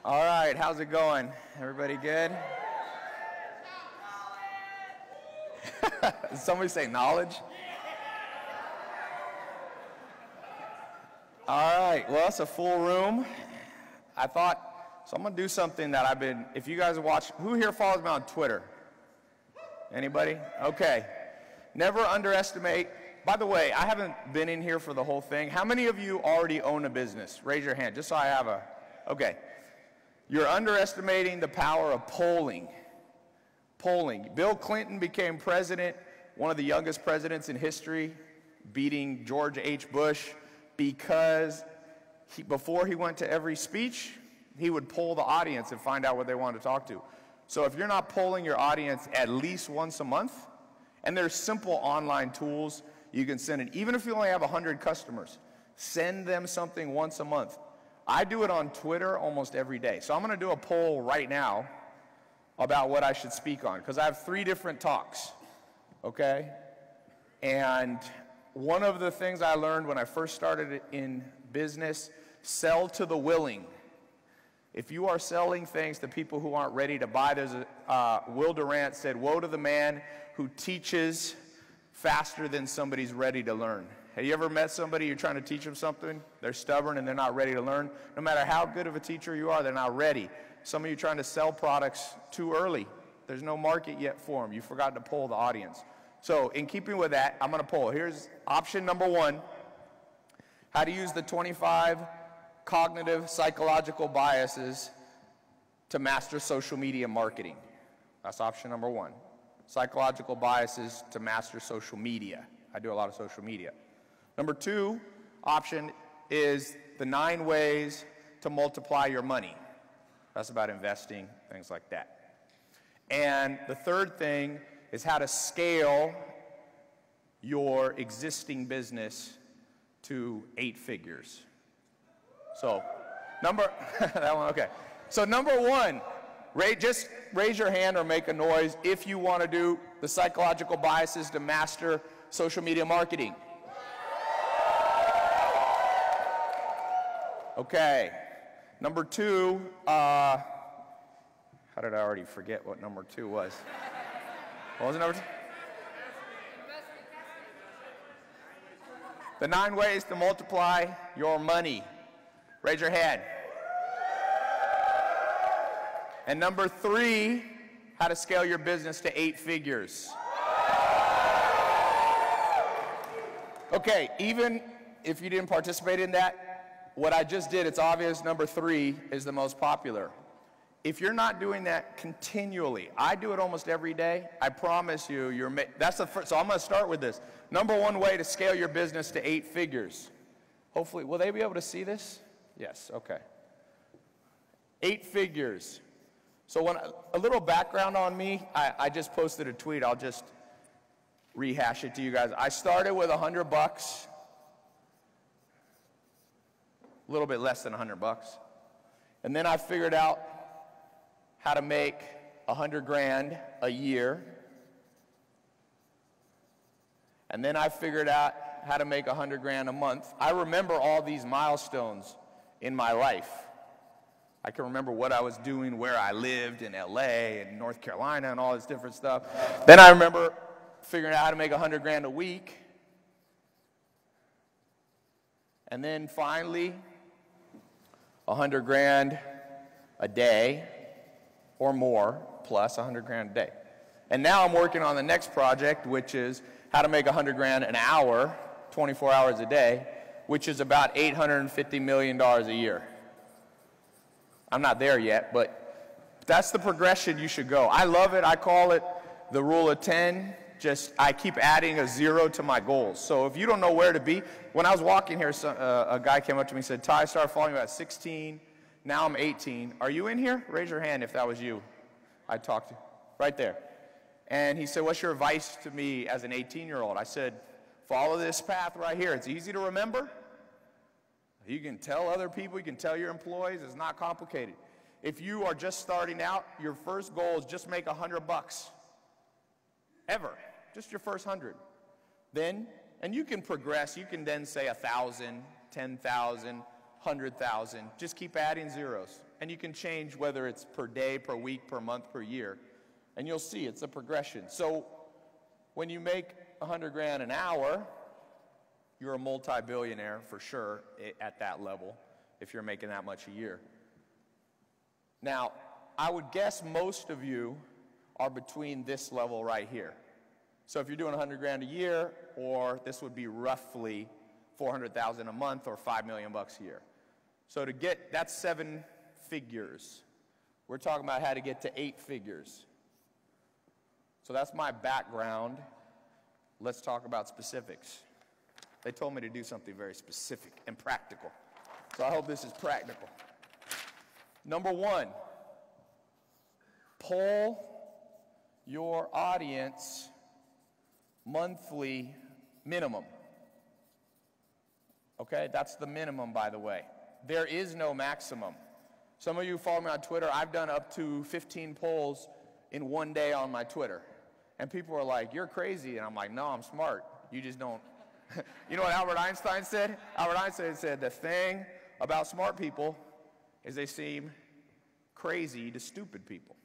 All right, how's it going? Everybody good? Did somebody say knowledge? All right, well, it's a full room. I thought, so I'm going to do something that I've been, if you guys watch, who here follows me on Twitter? Anybody? Okay. Never underestimate, by the way, I haven't been in here for the whole thing. How many of you already own a business? Raise your hand, just so I have a, okay. You're underestimating the power of polling. Polling. Bill Clinton became president, one of the youngest presidents in history, beating George H. Bush, because before he went to every speech, he would poll the audience and find out what they wanted to talk to. So if you're not polling your audience at least once a month, and there's simple online tools you can send it, even if you only have 100 customers, send them something once a month. I do it on Twitter almost every day. So I'm going to do a poll right now about what I should speak on, because I have 3 different talks, okay? And one of the things I learned when I first started in business, sell to the willing. If you are selling things to people who aren't ready to buy, there's Will Durant said, woe to the man who teaches faster than somebody's ready to learn. Have you ever met somebody, you're trying to teach them something, they're stubborn and they're not ready to learn? No matter how good of a teacher you are, they're not ready. Some of you are trying to sell products too early. There's no market yet for them. You forgot to poll the audience. So in keeping with that, I'm going to poll. Here's option number 1, how to use the 25 cognitive psychological biases to master social media marketing. That's option number 1. Psychological biases to master social media. I do a lot of social media. Number 2 option is the 9 ways to multiply your money. That's about investing, things like that. And the third thing is how to scale your existing business to 8 figures. So, that one, okay. So number 1, just raise your hand or make a noise if you want to do the psychological biases to master social media marketing. Okay. Number 2, how did I already forget what number 2 was? What was it, number 2? The 9 ways to multiply your money. Raise your hand. And number 3, how to scale your business to 8 figures. Okay, even if you didn't participate in that, what I just did, it's obvious number 3 is the most popular. If you're not doing that continually, I do it almost every day, I promise you, that's the first, so I'm going to start with this. Number 1 way to scale your business to 8 figures. Hopefully, will they be able to see this? Yes, okay. 8 figures. So a little background on me, I just posted a tweet, I'll just rehash it to you guys. I started with $100, a little bit less than $100. And then I figured out how to make 100 grand a year. And then I figured out how to make 100 grand a month. I remember all these milestones in my life. I can remember what I was doing, where I lived in LA and North Carolina and all this different stuff. Then I remember figuring out how to make 100 grand a week. And then finally, 100 grand a day or more, plus 100 grand a day. And now I'm working on the next project, which is how to make 100 grand an hour, 24 hours a day, which is about $850 million a year. I'm not there yet, but that's the progression you should go. I love it. I call it the rule of 10. I keep adding a 0 to my goals. So if you don't know where to be, when I was walking here, a guy came up to me and said, "Tai, I started following you at 16. Now I'm 18. Are you in here? Raise your hand if that was you." I talked to right there. And he said, "What's your advice to me as an 18-year-old?" I said, "Follow this path right here. It's easy to remember. You can tell other people, you can tell your employees, it's not complicated. If you are just starting out, your first goal is just make $100. Ever. Just your first 100. Then, and you can progress, you can then say 1,000, 10,000, 100,000. Just keep adding zeros. and you can change whether it's per day, per week, per month, per year, and you'll see it's a progression. So when you make 100 grand an hour, you're a multi-billionaire for sure at that level if you're making that much a year. Now, I would guess most of you are between this level right here. So if you're doing 100 grand a year, or this would be roughly 400,000 a month or 5 million bucks a year. So to get, that's 7 figures. We're talking about how to get to 8 figures. So that's my background. Let's talk about specifics. They told me to do something very specific and practical. So I hope this is practical. Number 1, poll your audience monthly minimum. Okay, that's the minimum, by the way. There is no maximum. Some of you follow me on Twitter. I've done up to 15 polls in one day on my Twitter. And people are like, you're crazy. And I'm like, no, I'm smart. You just don't. You know what Albert Einstein said? Albert Einstein said the thing about smart people is they seem crazy to stupid people.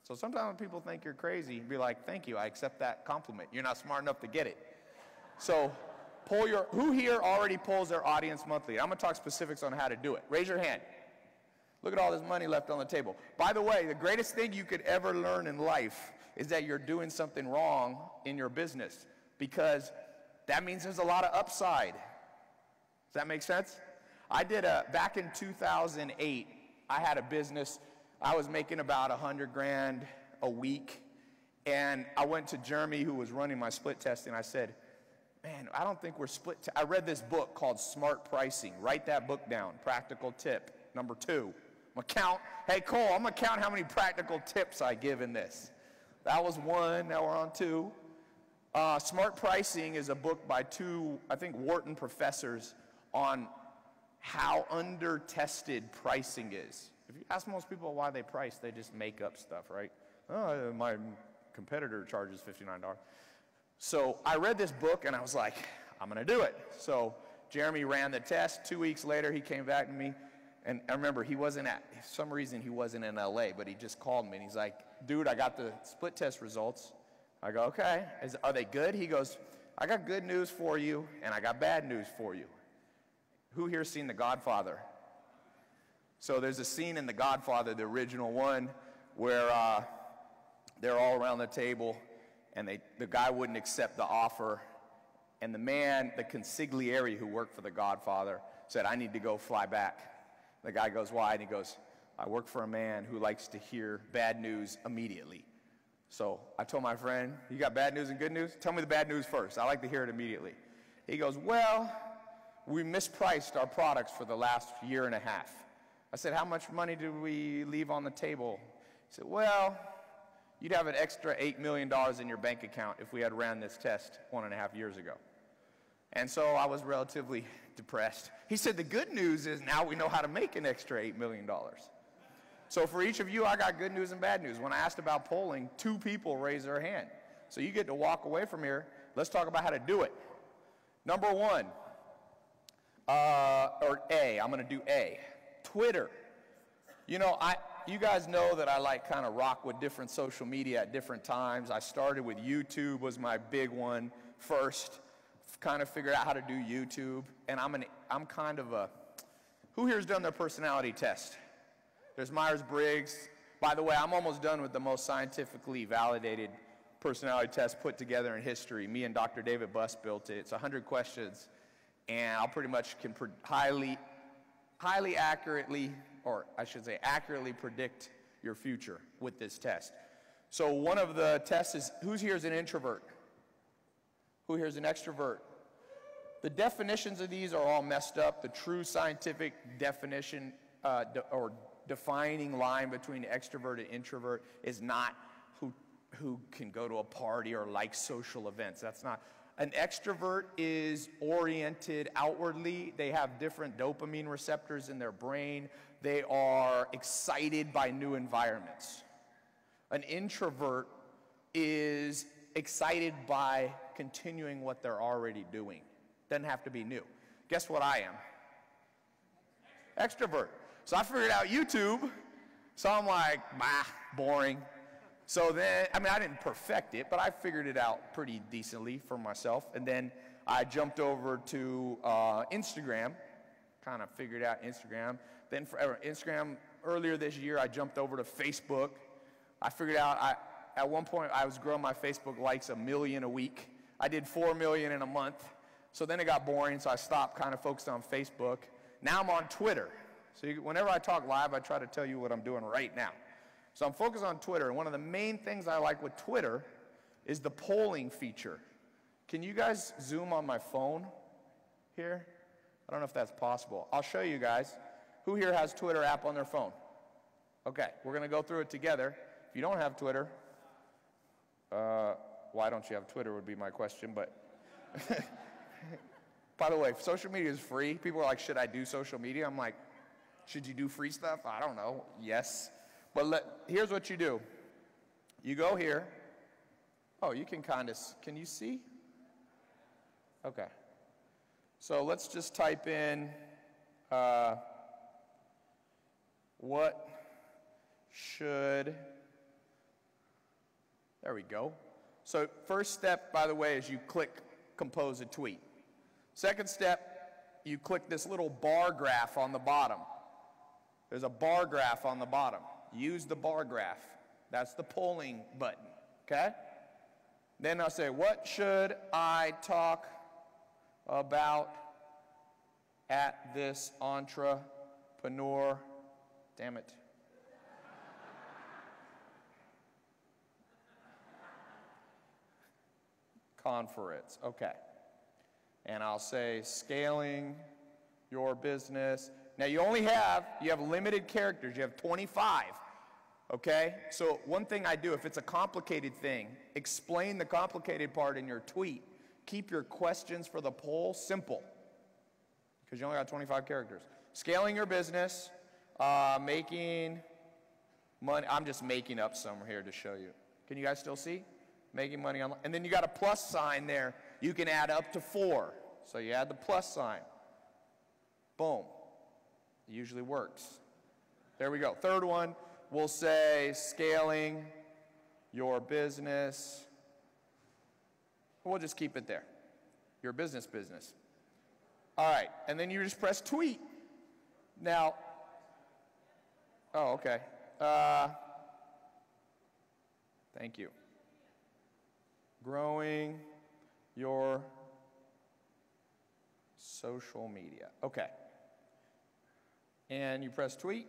So sometimes when people think you're crazy, be like, thank you, I accept that compliment. You're not smart enough to get it. So poll your, who here already polls their audience monthly? I'm gonna talk specifics on how to do it. Raise your hand. Look at all this money left on the table. By the way, the greatest thing you could ever learn in life is that you're doing something wrong in your business, because that means there's a lot of upside. Does that make sense? I did back in 2008, I had a business. I was making about 100 grand a week, and I went to Jeremy, who was running my split testing. I said, man, I don't think we're split. I read this book called Smart Pricing. Write that book down. Practical tip. Number 2. I'm gonna count. Hey, Cole, I'm gonna count how many practical tips I give in this. That was 1. Now we're on 2. Smart Pricing is a book by 2, I think, Wharton professors on how under-tested pricing is. If you ask most people why they price, they just make up stuff, right? Oh, my competitor charges $59. So I read this book, and I was like, I'm going to do it. So Jeremy ran the test. 2 weeks later, he came back to me, and I remember he wasn't for some reason, he wasn't in LA, but he just called me, and he's like, dude, I got the split test results. I go, okay, are they good? He goes, I got good news for you, and I got bad news for you. Who here's seen The Godfather? So there's a scene in The Godfather, the original one, where they're all around the table, and the guy wouldn't accept the offer, and the man, the consigliere who worked for The Godfather, said, I need to go fly back. The guy goes, why? And he goes, I work for a man who likes to hear bad news immediately. So I told my friend, you got bad news and good news? Tell me the bad news first. I like to hear it immediately. He goes, well, we mispriced our products for the last year and a half. I said, how much money did we leave on the table? He said, well, you'd have an extra $8 million in your bank account if we had ran this test 1.5 years ago. And so I was relatively depressed. He said, the good news is now we know how to make an extra $8 million. So for each of you, I got good news and bad news. When I asked about polling, 2 people raised their hand. So you get to walk away from here. Let's talk about how to do it. Number 1, or A, I'm gonna do A. Twitter. You know, you guys know that I like kind of rock with different social media at different times. I started with YouTube, was my big one first. Kind of figured out how to do YouTube, and I'm kind of a, who here's done their personality test? There's Myers-Briggs. By the way, I'm almost done with the most scientifically validated personality test put together in history. Me and Dr. David Buss built it. It's 100 questions, and I'll pretty much can highly accurately, or I should say accurately predict your future with this test. So one of the tests is, who's here is an introvert? Who here is an extrovert? The definitions of these are all messed up. The true scientific definition or defining line between extrovert and introvert is not who can go to a party or like social events. That's not. An extrovert is oriented outwardly. They have different dopamine receptors in their brain. They are excited by new environments. An introvert is excited by continuing what they're already doing. Doesn't have to be new. Guess what I am? Extrovert. So I figured out YouTube. So I'm like, bah, boring. So then, I mean, I didn't perfect it, but I figured it out pretty decently for myself. And then I jumped over to Instagram, kind of figured out Instagram. Then for Instagram, earlier this year, I jumped over to Facebook. I figured out, at one point, I was growing my Facebook likes 1 million a week. I did 4 million in a month. So then it got boring, so I stopped, kind of focused on Facebook. Now I'm on Twitter. So whenever I talk live, I try to tell you what I'm doing right now. So I'm focused on Twitter, and one of the main things I like with Twitter is the polling feature. Can you guys zoom on my phone here? I don't know if that's possible. I'll show you guys. Who here has Twitter app on their phone? Okay, we're going to go through it together. If you don't have Twitter, why don't you have Twitter would be my question, but by the way, social media is free. People are like, should I do social media? I'm like, should you do free stuff? I don't know. Yes. But here's what you do. You go here. Oh, you can kind of, can you see? Okay. So let's just type in what should, there we go. So first step, by the way, is you click compose a tweet. Second step, you click this little bar graph on the bottom. There's a bar graph on the bottom. Use the bar graph. That's the polling button, okay? Then I'll say, what should I talk about at this entrepreneur, damn it, conference, okay. And I'll say scaling your business. Now you have limited characters, you have 25, okay? So one thing I do, if it's a complicated thing, explain the complicated part in your tweet. Keep your questions for the poll simple, because you only got 25 characters. Scaling your business, making money, I'm just making up some here to show you. Can you guys still see? Making money online, and then you got a plus sign there. You can add up to 4, so you add the plus sign. Boom. It usually works. There we go. Third one, we'll say scaling your business. We'll just keep it there. Your business. All right, and then you just press tweet. Now, oh, okay. Thank you. Growing your social media. Okay. And you press tweet,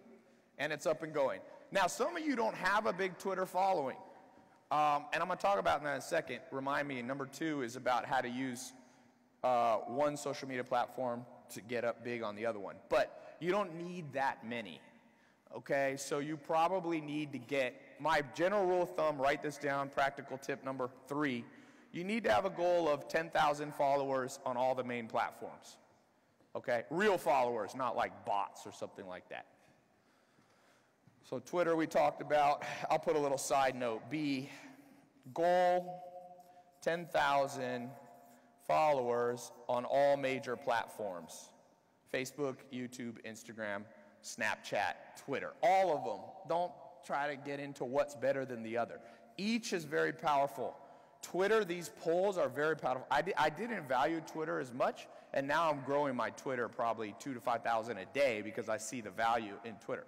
and it's up and going. Now, some of you don't have a big Twitter following, and I'm going to talk about that in a second. Remind me, number 2 is about how to use one social media platform to get up big on the other one. But you don't need that many, okay? So you probably need to get, my general rule of thumb, write this down, practical tip number 3, you need to have a goal of 10,000 followers on all the main platforms. Okay, real followers, not like bots or something like that. So Twitter we talked about. I'll put a little side note. B, goal 10,000 followers on all major platforms. Facebook, YouTube, Instagram, Snapchat, Twitter. All of them. Don't try to get into what's better than the other. Each is very powerful. Twitter, these polls are very powerful. I didn't value Twitter as much, and now I'm growing my Twitter probably 2,000 to 5,000 a day because I see the value in Twitter.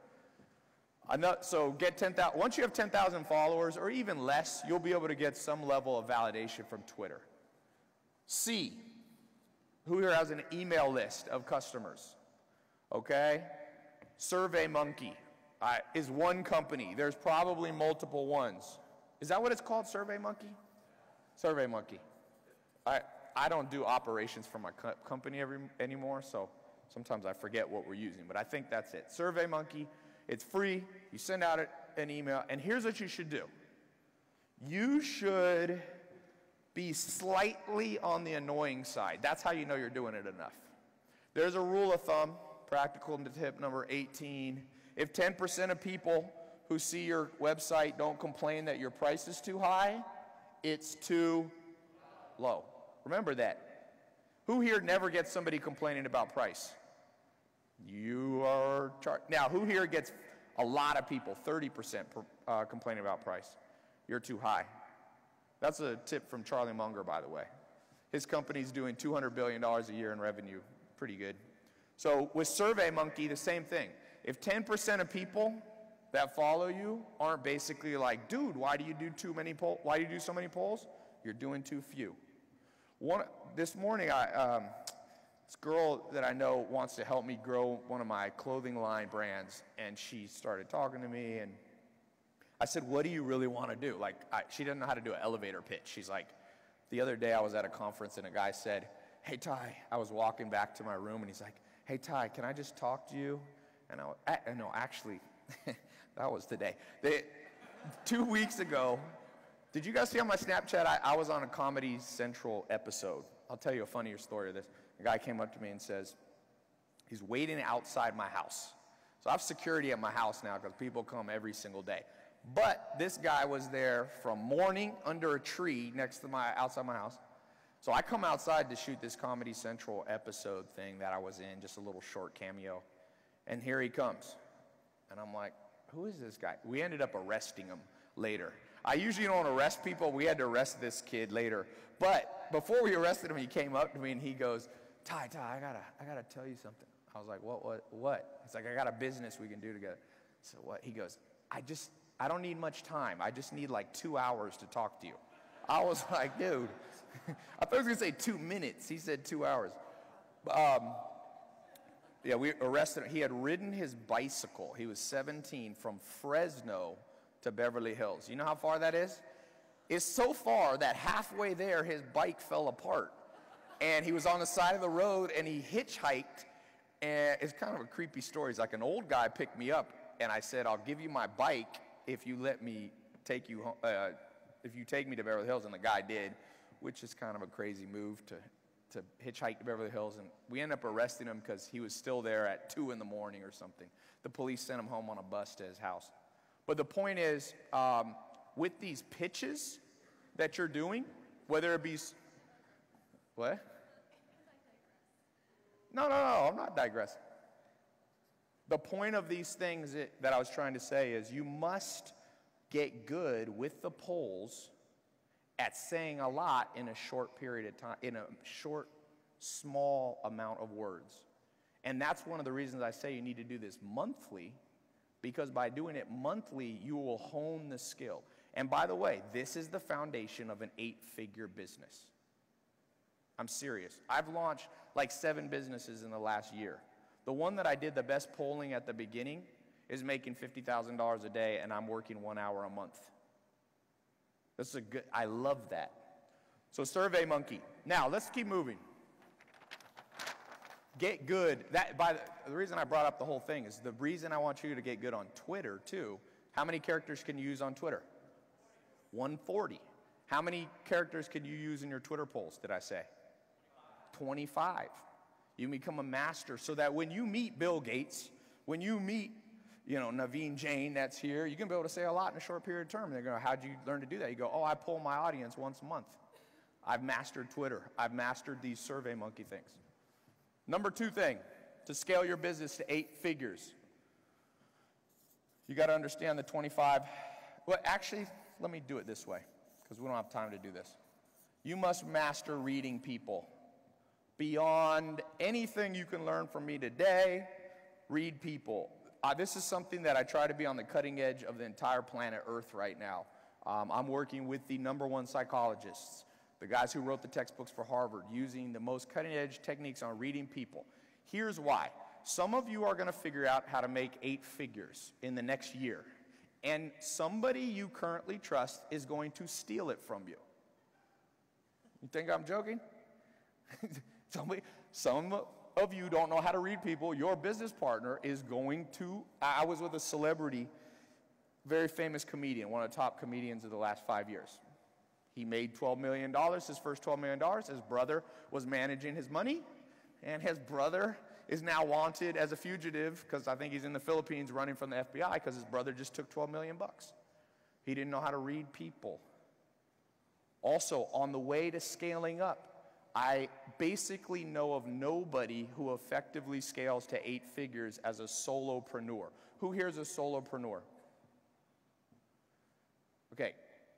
So get 10,000. Once you have 10,000 followers, or even less, you'll be able to get some level of validation from Twitter. C, who here has an email list of customers? Okay? SurveyMonkey is one company. There's probably multiple ones. Is that what it's called, SurveyMonkey? SurveyMonkey. I don't do operations for my company anymore, so sometimes I forget what we're using, but I think that's it. SurveyMonkey, it's free. You send out an email, and here's what you should do. You should be slightly on the annoying side. That's how you know you're doing it enough. There's a rule of thumb, practical tip number 18. If 10% of people who see your website don't complain that your price is too high, it's too low. Remember that. Who here never gets somebody complaining about price? You are charged. Now, who here gets A lot of people, 30% complaining about price. You're too high. That's a tip from Charlie Munger, by the way. His company's doing $200 billion a year in revenue. Pretty good. So with SurveyMonkey, the same thing. If 10% of people that follow you aren't basically like, dude, why do you do why do you do so many polls? You're doing too few. This morning, this girl that I know wants to help me grow one of my clothing line brands, and she started talking to me, and I said, what do you really want to do? Like, she didn't know how to do an elevator pitch. She's like, the other day I was at a conference, and a guy said, hey, Tai, I was walking back to my room, and he's like, hey, Tai, can I just talk to you? And no, actually, that was today. 2 weeks ago, did you guys see on my Snapchat, I was on a Comedy Central episode. I'll tell you a funnier story of this. A guy came up to me and says, he's waiting outside my house. So I have security at my house now because people come every single day. But this guy was there from morning under a tree outside my house. So I come outside to shoot this Comedy Central episode thing that I was in, just a little short cameo. And here he comes. And I'm like, who is this guy? We ended up arresting him later. I usually don't arrest people. We had to arrest this kid later. But before we arrested him, he came up to me and he goes, Tai, I gotta tell you something. I was like, what? He's like, I got a business we can do together. So what? He goes, I don't need much time. I just need like 2 hours to talk to you. I was like, dude. I thought he was gonna say 2 minutes. He said 2 hours. Yeah, we arrested him. He had ridden his bicycle. He was 17 from Fresno to Beverly Hills. You know how far that is? It's so far that halfway there his bike fell apart. And he was on the side of the road and he hitchhiked. And it's kind of a creepy story. It's like an old guy picked me up and I said, I'll give you my bike if you let me take you home, if you take me to Beverly Hills. And the guy did, which is kind of a crazy move to hitchhike to Beverly Hills. And we ended up arresting him because he was still there at 2 in the morning or something. The police sent him home on a bus to his house. But the point is, with these pitches that you're doing, whether it be, what? No, I'm not digressing. The point of these things that I was trying to say is you must get good with the polls at saying a lot in a short period of time, in a short, small amount of words. And that's one of the reasons I say you need to do this monthly, because by doing it monthly, you will hone the skill. And by the way, this is the foundation of an 8-figure business. I'm serious. I've launched like 7 businesses in the last year. The one that I did the best polling at the beginning is making $50,000 a day, and I'm working 1 hour a month. I love that. So SurveyMonkey. Now, let's keep moving. Get good. The reason I brought up the whole thing is the reason I want you to get good on Twitter, too. How many characters can you use on Twitter? 140. How many characters can you use in your Twitter polls, did I say? 25. You become a master so that when you meet Bill Gates, when you meet, Naveen Jain that's here, you can be able to say a lot in a short period of time. They go, how'd you learn to do that? You go, I poll my audience once a month. I've mastered Twitter. I've mastered these SurveyMonkey things. Number 2 thing, to scale your business to 8 figures, you got to understand the 25. Well, actually, let me do it this way, because we don't have time to do this. You must master reading people. Beyond anything you can learn from me today, read people. This is something that I try to be on the cutting edge of the entire planet Earth right now. I'm working with the #1 psychologists, the guys who wrote the textbooks for Harvard, using the most cutting-edge techniques on reading people. Here's why. Some of you are going to figure out how to make 8 figures in the next year, and somebody you currently trust is going to steal it from you. You think I'm joking? Some of you don't know how to read people. Your business partner is going to. I was with a celebrity, very famous comedian, one of the top comedians of the last 5 years. He made $12 million, his first $12 million. His brother was managing his money, and his brother is now wanted as a fugitive because I think he's in the Philippines running from the FBI because his brother just took $12 million. He didn't know how to read people. Also, on the way to scaling up, I basically know of nobody who effectively scales to 8 figures as a solopreneur. Who here is a solopreneur? Okay,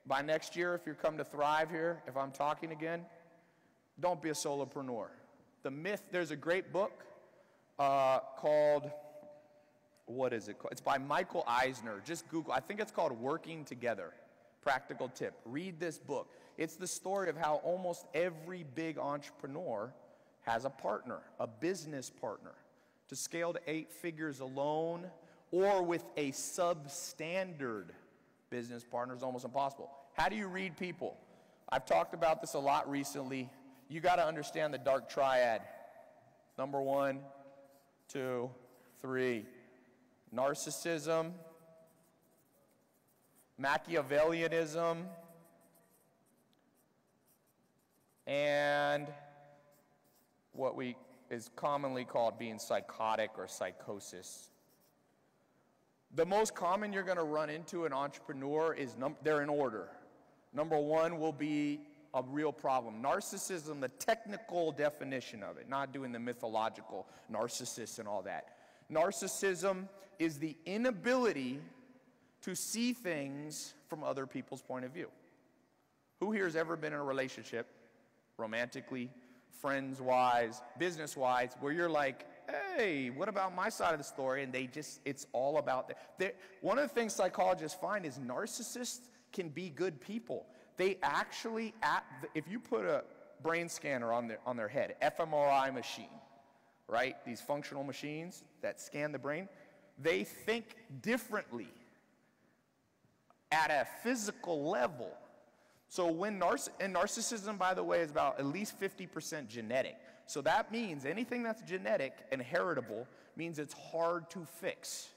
by next year, if you come to Thrive here, if I'm talking again, don't be a solopreneur. The myth, there's a great book called, what is it called? It's by Michael Eisner. Just Google, I think it's called Working Together. Practical tip, read this book. It's the story of how almost every big entrepreneur has a partner, a business partner. To scale to 8 figures alone or with a substandard business partner is almost impossible. How do you read people? I've talked about this a lot recently. You got to understand the dark triad. Number 1, 2, 3. Narcissism, Machiavellianism, and what is commonly called being psychotic or psychosis. The most common you're going to run into an entrepreneur is, they're in order. Number 1 will be a real problem. Narcissism, the technical definition of it, not doing the mythological narcissist and all that. Narcissism is the inability to see things from other people's point of view. Who here has ever been in a relationship, romantically, friends-wise, business-wise, where you're like, hey, what about my side of the story? And it's all about that. One of the things psychologists find is narcissists can be good people. They actually, if you put a brain scanner on their head, fMRI machine, right? These functional machines that scan the brain, they think differently at a physical level. So and narcissism, by the way, is about at least 50% genetic. So that means anything that's genetic and heritable means it's hard to fix.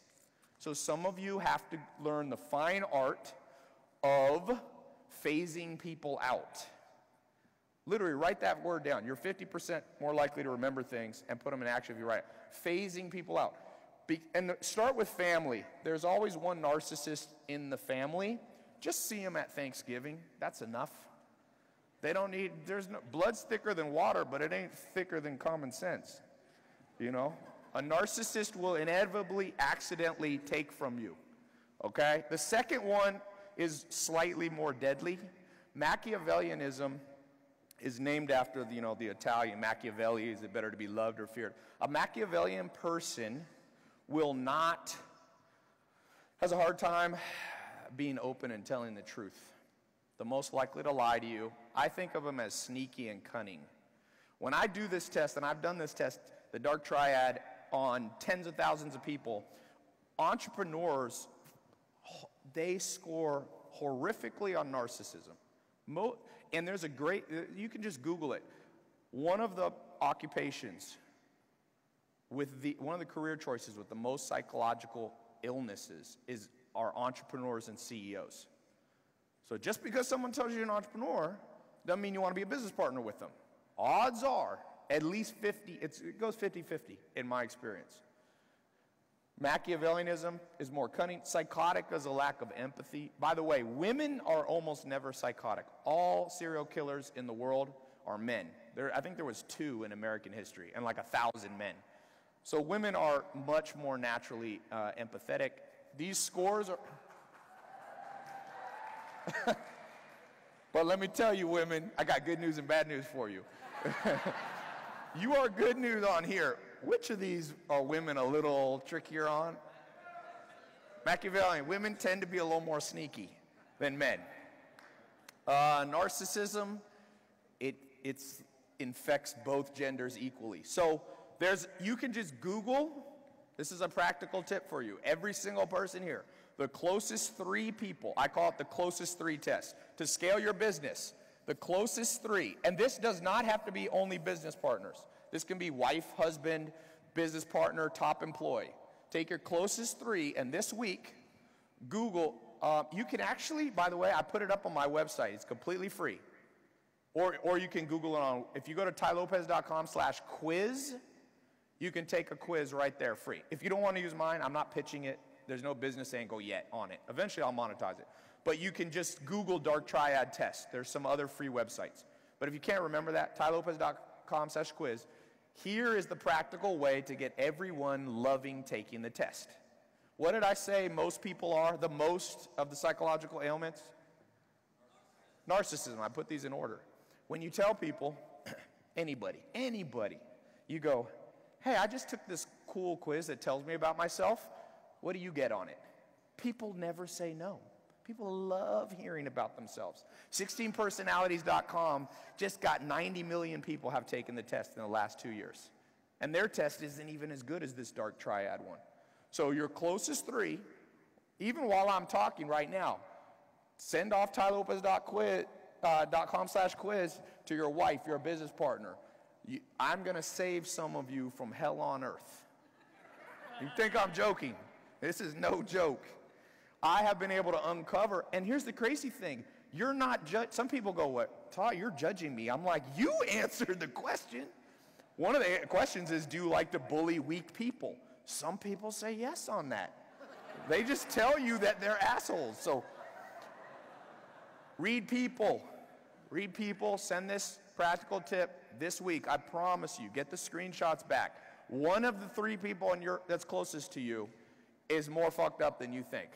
So some of you have to learn the fine art of phasing people out. Literally, write that word down. You're 50% more likely to remember things and put them in action if you write it. Phasing people out. And start with family. There's always one narcissist in the family. Just see them at Thanksgiving. That's enough. They don't need, blood's thicker than water, but it ain't thicker than common sense. You know? A narcissist will inevitably accidentally take from you. Okay? The second one is slightly more deadly. Machiavellianism is named after the Italian Machiavelli. Is it better to be loved or feared? A Machiavellian person has a hard time being open and telling the truth. The most likely to lie to you. I think of them as sneaky and cunning. When I do this test, and I've done this test, the dark triad, on tens of thousands of people, entrepreneurs, they score horrifically on narcissism. And there's you can just Google it. One of the occupations one of the career choices with the most psychological illnesses are entrepreneurs and CEOs. So just because someone tells you you're an entrepreneur doesn't mean you want to be a business partner with them. Odds are at least 50, it goes 50-50 in my experience. Machiavellianism is more cunning. Psychotic is a lack of empathy. By the way, women are almost never psychotic. All serial killers in the world are men. I think there was 2 in American history and like 1,000 men. So women are much more naturally empathetic. These scores are... But let me tell you, women, I got good news and bad news for you. You are good news on here. Which of these are women a little trickier on? Machiavellian. Women tend to be a little more sneaky than men. Narcissism, it infects both genders equally. So you can just Google, this is a practical tip for you, every single person here, the closest 3 people, I call it the closest 3 test, to scale your business, the closest 3, and this does not have to be only business partners. This can be wife, husband, business partner, top employee. Take your closest 3, and this week, Google, you can actually, by the way, I put it up on my website, it's completely free. Or you can Google it if you go to tailopez.com/quiz, you can take a quiz right there free. If you don't want to use mine, I'm not pitching it. There's no business angle yet on it. Eventually, I'll monetize it. But you can just Google Dark Triad test. There's some other free websites. But if you can't remember that, tailopez.com/quiz. Here is the practical way to get everyone loving taking the test. What did I say most people are? The most of the psychological ailments? Narcissism. I put these in order. When you tell people, anybody, you go, hey, I just took this cool quiz that tells me about myself. What do you get on it? People never say no. People love hearing about themselves. 16personalities.com just got 90 million people have taken the test in the last 2 years. And their test isn't even as good as this dark triad one. So your closest three, even while I'm talking right now, send off tailopez.com/quiz to your wife, your business partner. I'm going to save some of you from hell on earth. You think I'm joking? This is no joke. I have been able to uncover, and here's the crazy thing. You're not some people go, what, Ty, you're judging me. I'm like, you answered the question. One of the questions is, do you like to bully weak people? Some people say yes on that. They just tell you that they're assholes. So read people, send this practical tip this week. I promise you, get the screenshots back. One of the three people that's closest to you is more fucked up than you think.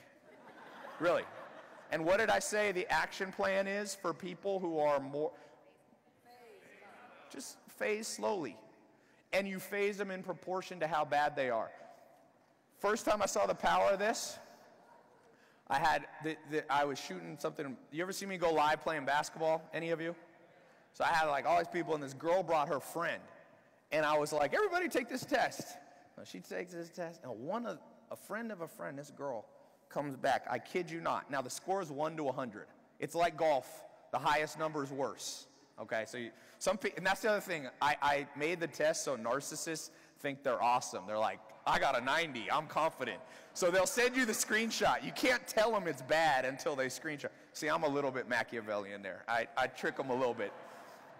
Really. And what did I say the action plan is for people who are more? Just phase slowly. And you phase them in proportion to how bad they are. First time I saw the power of this, I was shooting something. You ever see me go live playing basketball? Any of you? So I had like all these people, and this girl brought her friend. And I was like, everybody take this test. She takes this test, and a friend of a friend, this girl, comes back. I kid you not. Now the score is 1 to 100. It's like golf. The highest number is worse. Okay, so and that's the other thing. I made the test so narcissists think they're awesome. They're like, I got a 90. I'm confident. So they'll send you the screenshot. You can't tell them it's bad until they screenshot. See, I'm a little bit Machiavellian there. I trick them a little bit.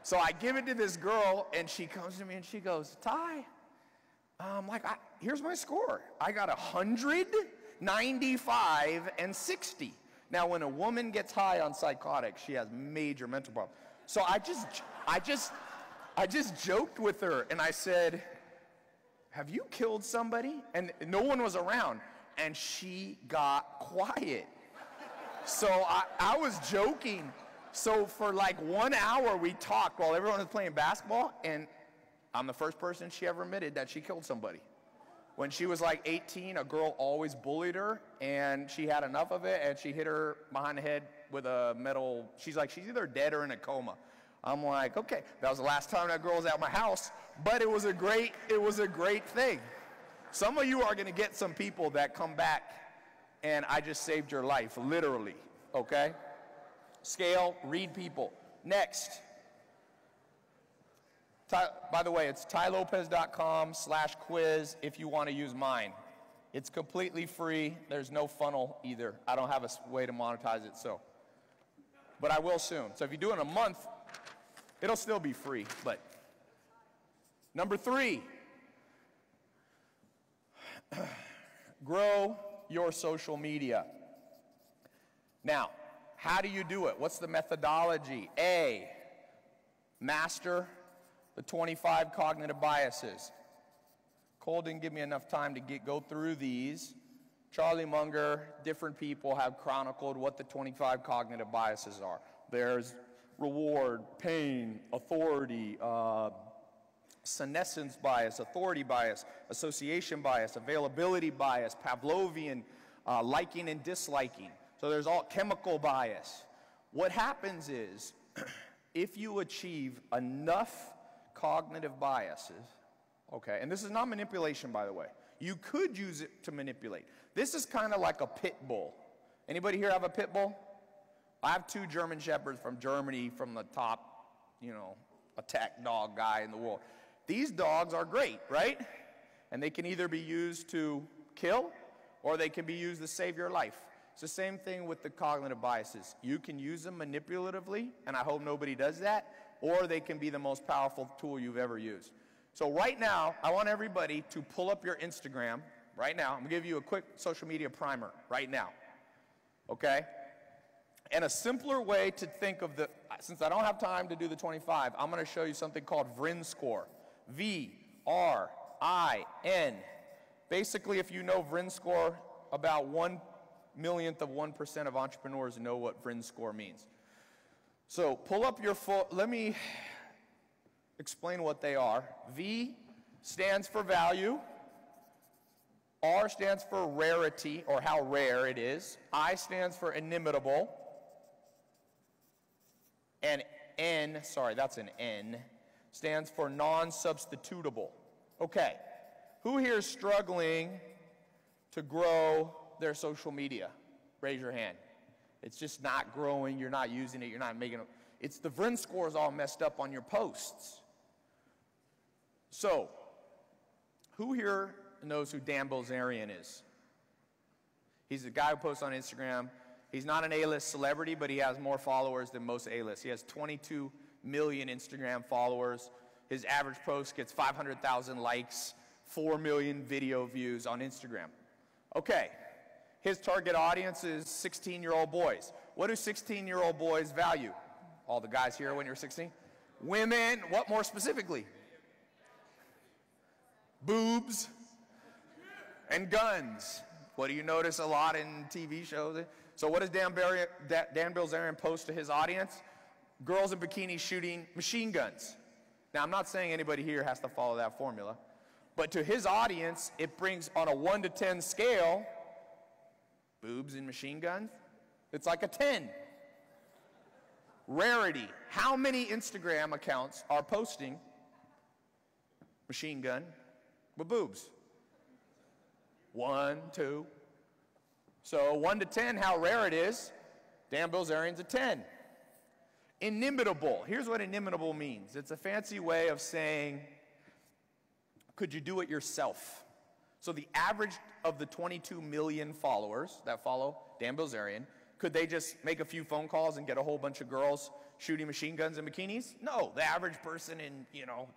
So I give it to this girl, and she comes to me and she goes, Ty, here's my score. I got 100. 95 and 60. Now, when a woman gets high on psychotics, she has major mental problems. So I just joked with her, and I said, have you killed somebody? And no one was around, and she got quiet. So I was joking. So for like 1 hour, we talked while everyone was playing basketball, and I'm the first person she ever admitted that she killed somebody. When she was like 18, a girl always bullied her, and she had enough of it, and she hit her behind the head with a metal. She's like, she's either dead or in a coma. I'm like, okay, that was the last time that girl was at my house, but it was a great thing. Some of you are gonna get some people that come back, and I just saved your life, literally, okay? Scale, read people. Next. By the way, it's tailopez.com/quiz if you want to use mine. It's completely free. There's no funnel either. I don't have a way to monetize it, but I will soon. So if you do it in a month, it'll still be free. But number 3, grow your social media. Now, how do you do it? What's the methodology? A, master the 25 cognitive biases. Cole didn't give me enough time to go through these. Charlie Munger, different people have chronicled what the 25 cognitive biases are. There's reward, pain, authority, senescence bias, authority bias, association bias, availability bias, Pavlovian, liking and disliking. So there's all chemical bias. What happens is, if you achieve enough cognitive biases, okay, and this is not manipulation, by the way. You could use it to manipulate. This is kind of like a pit bull. Anybody here have a pit bull? I have 2 German Shepherds from Germany, from the top, attack dog guy in the world. These dogs are great, right? And they can either be used to kill, or they can be used to save your life. It's the same thing with the cognitive biases. You can use them manipulatively, and I hope nobody does that, or they can be the most powerful tool you've ever used. So right now, I want everybody to pull up your Instagram right now. I'm going to give you a quick social media primer right now, okay? And a simpler way to think of since I don't have time to do the 25, I'm going to show you something called VRIN score. V-R-I-N. Basically, if you know VRIN score, about 1/1,000,000th of 1% of entrepreneurs know what VRIN score means. So pull up your let me explain what they are. V stands for value. R stands for rarity, or how rare it is. I stands for inimitable. And N, sorry, that's an N, stands for non-substitutable. Okay, who here is struggling to grow their social media? Raise your hand. It's just not growing, you're not using it, you're not making it. It's the VRIN score is all messed up on your posts. So, who here knows who Dan Bilzerian is? He's the guy who posts on Instagram. He's not an A-list celebrity, but he has more followers than most A-list. He has 22 million Instagram followers. His average post gets 500,000 likes, 4 million video views on Instagram. Okay, his target audience is 16-year-old boys. What do 16-year-old boys value? All the guys here when you're 16? Women, what more specifically? Boobs and guns. What do you notice a lot in TV shows? So what does Dan Bilzerian post to his audience? Girls in bikinis shooting machine guns. Now, I'm not saying anybody here has to follow that formula, but to his audience, it brings on a 1 to 10 scale, boobs and machine guns, it's like a 10. Rarity. How many Instagram accounts are posting machine gun with boobs? 1, 2. So 1 to 10, how rare it is. Dan Bilzerian's a 10. Inimitable. Here's what inimitable means. It's a fancy way of saying, could you do it yourself? So the average of the 22 million followers that follow Dan Bilzerian, could they just make a few phone calls and get a whole bunch of girls shooting machine guns in bikinis? No, the average person in,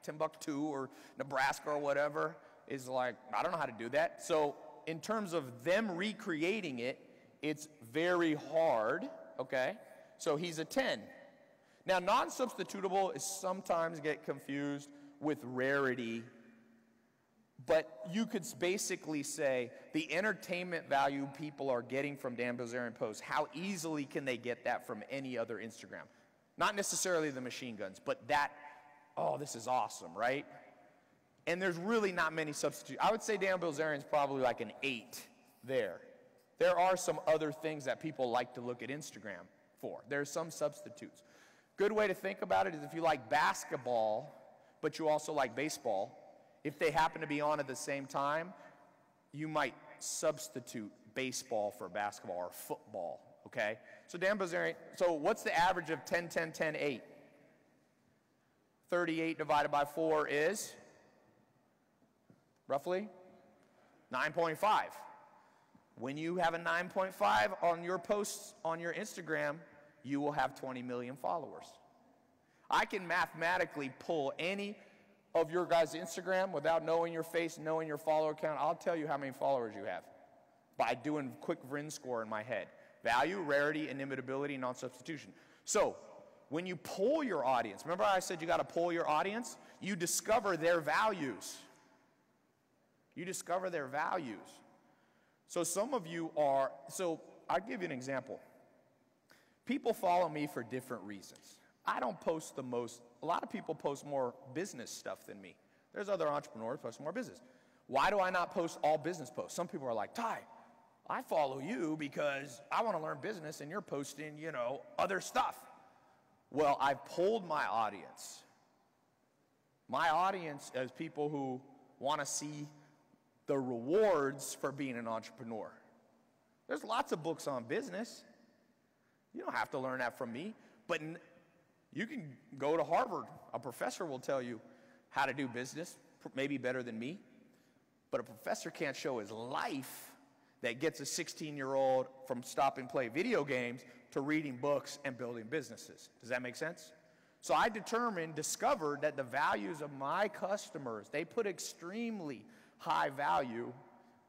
Timbuktu or Nebraska or whatever is like, I don't know how to do that. So in terms of them recreating it, it's very hard, okay? So he's a 10. Now, non-substitutable is sometimes get confused with rarity, but you could basically say the entertainment value people are getting from Dan Bilzerian posts, how easily can they get that from any other Instagram? Not necessarily the machine guns, but that, oh, this is awesome, right? And there's really not many substitutes. I would say Dan Bilzerian's probably like an 8 there. There are some other things that people like to look at Instagram for. There's some substitutes. Good way to think about it is if you like basketball, but you also like baseball, if they happen to be on at the same time, you might substitute baseball for basketball or football, okay? So Dan Bilzerian, so what's the average of 10, 10, 10, 8? 38 divided by 4 is? Roughly 9.5. When you have a 9.5 on your posts on your Instagram, you will have 20 million followers. I can mathematically pull any of your guys' Instagram without knowing your face, knowing your follower count. I'll tell you how many followers you have by doing quick VRIN score in my head. Value, rarity, inimitability, non-substitution. So when you poll your audience, remember I said you got to poll your audience? You discover their values. You discover their values. So some of you are, so I'll give you an example. People follow me for different reasons. I don't post the most, a lot of people post more business stuff than me. There's other entrepreneurs posting more business. Why do I not post all business posts? Some people are like, Tai, I follow you because I want to learn business and you're posting, other stuff. Well, I've polled my audience. My audience is people who want to see the rewards for being an entrepreneur. There's lots of books on business. You don't have to learn that from me, but you can go to Harvard. A professor will tell you how to do business, maybe better than me, but a professor can't show his life that gets a 16-year-old from stop and play video games to reading books and building businesses. Does that make sense? So I discovered that the values of my customers, they put extremely high value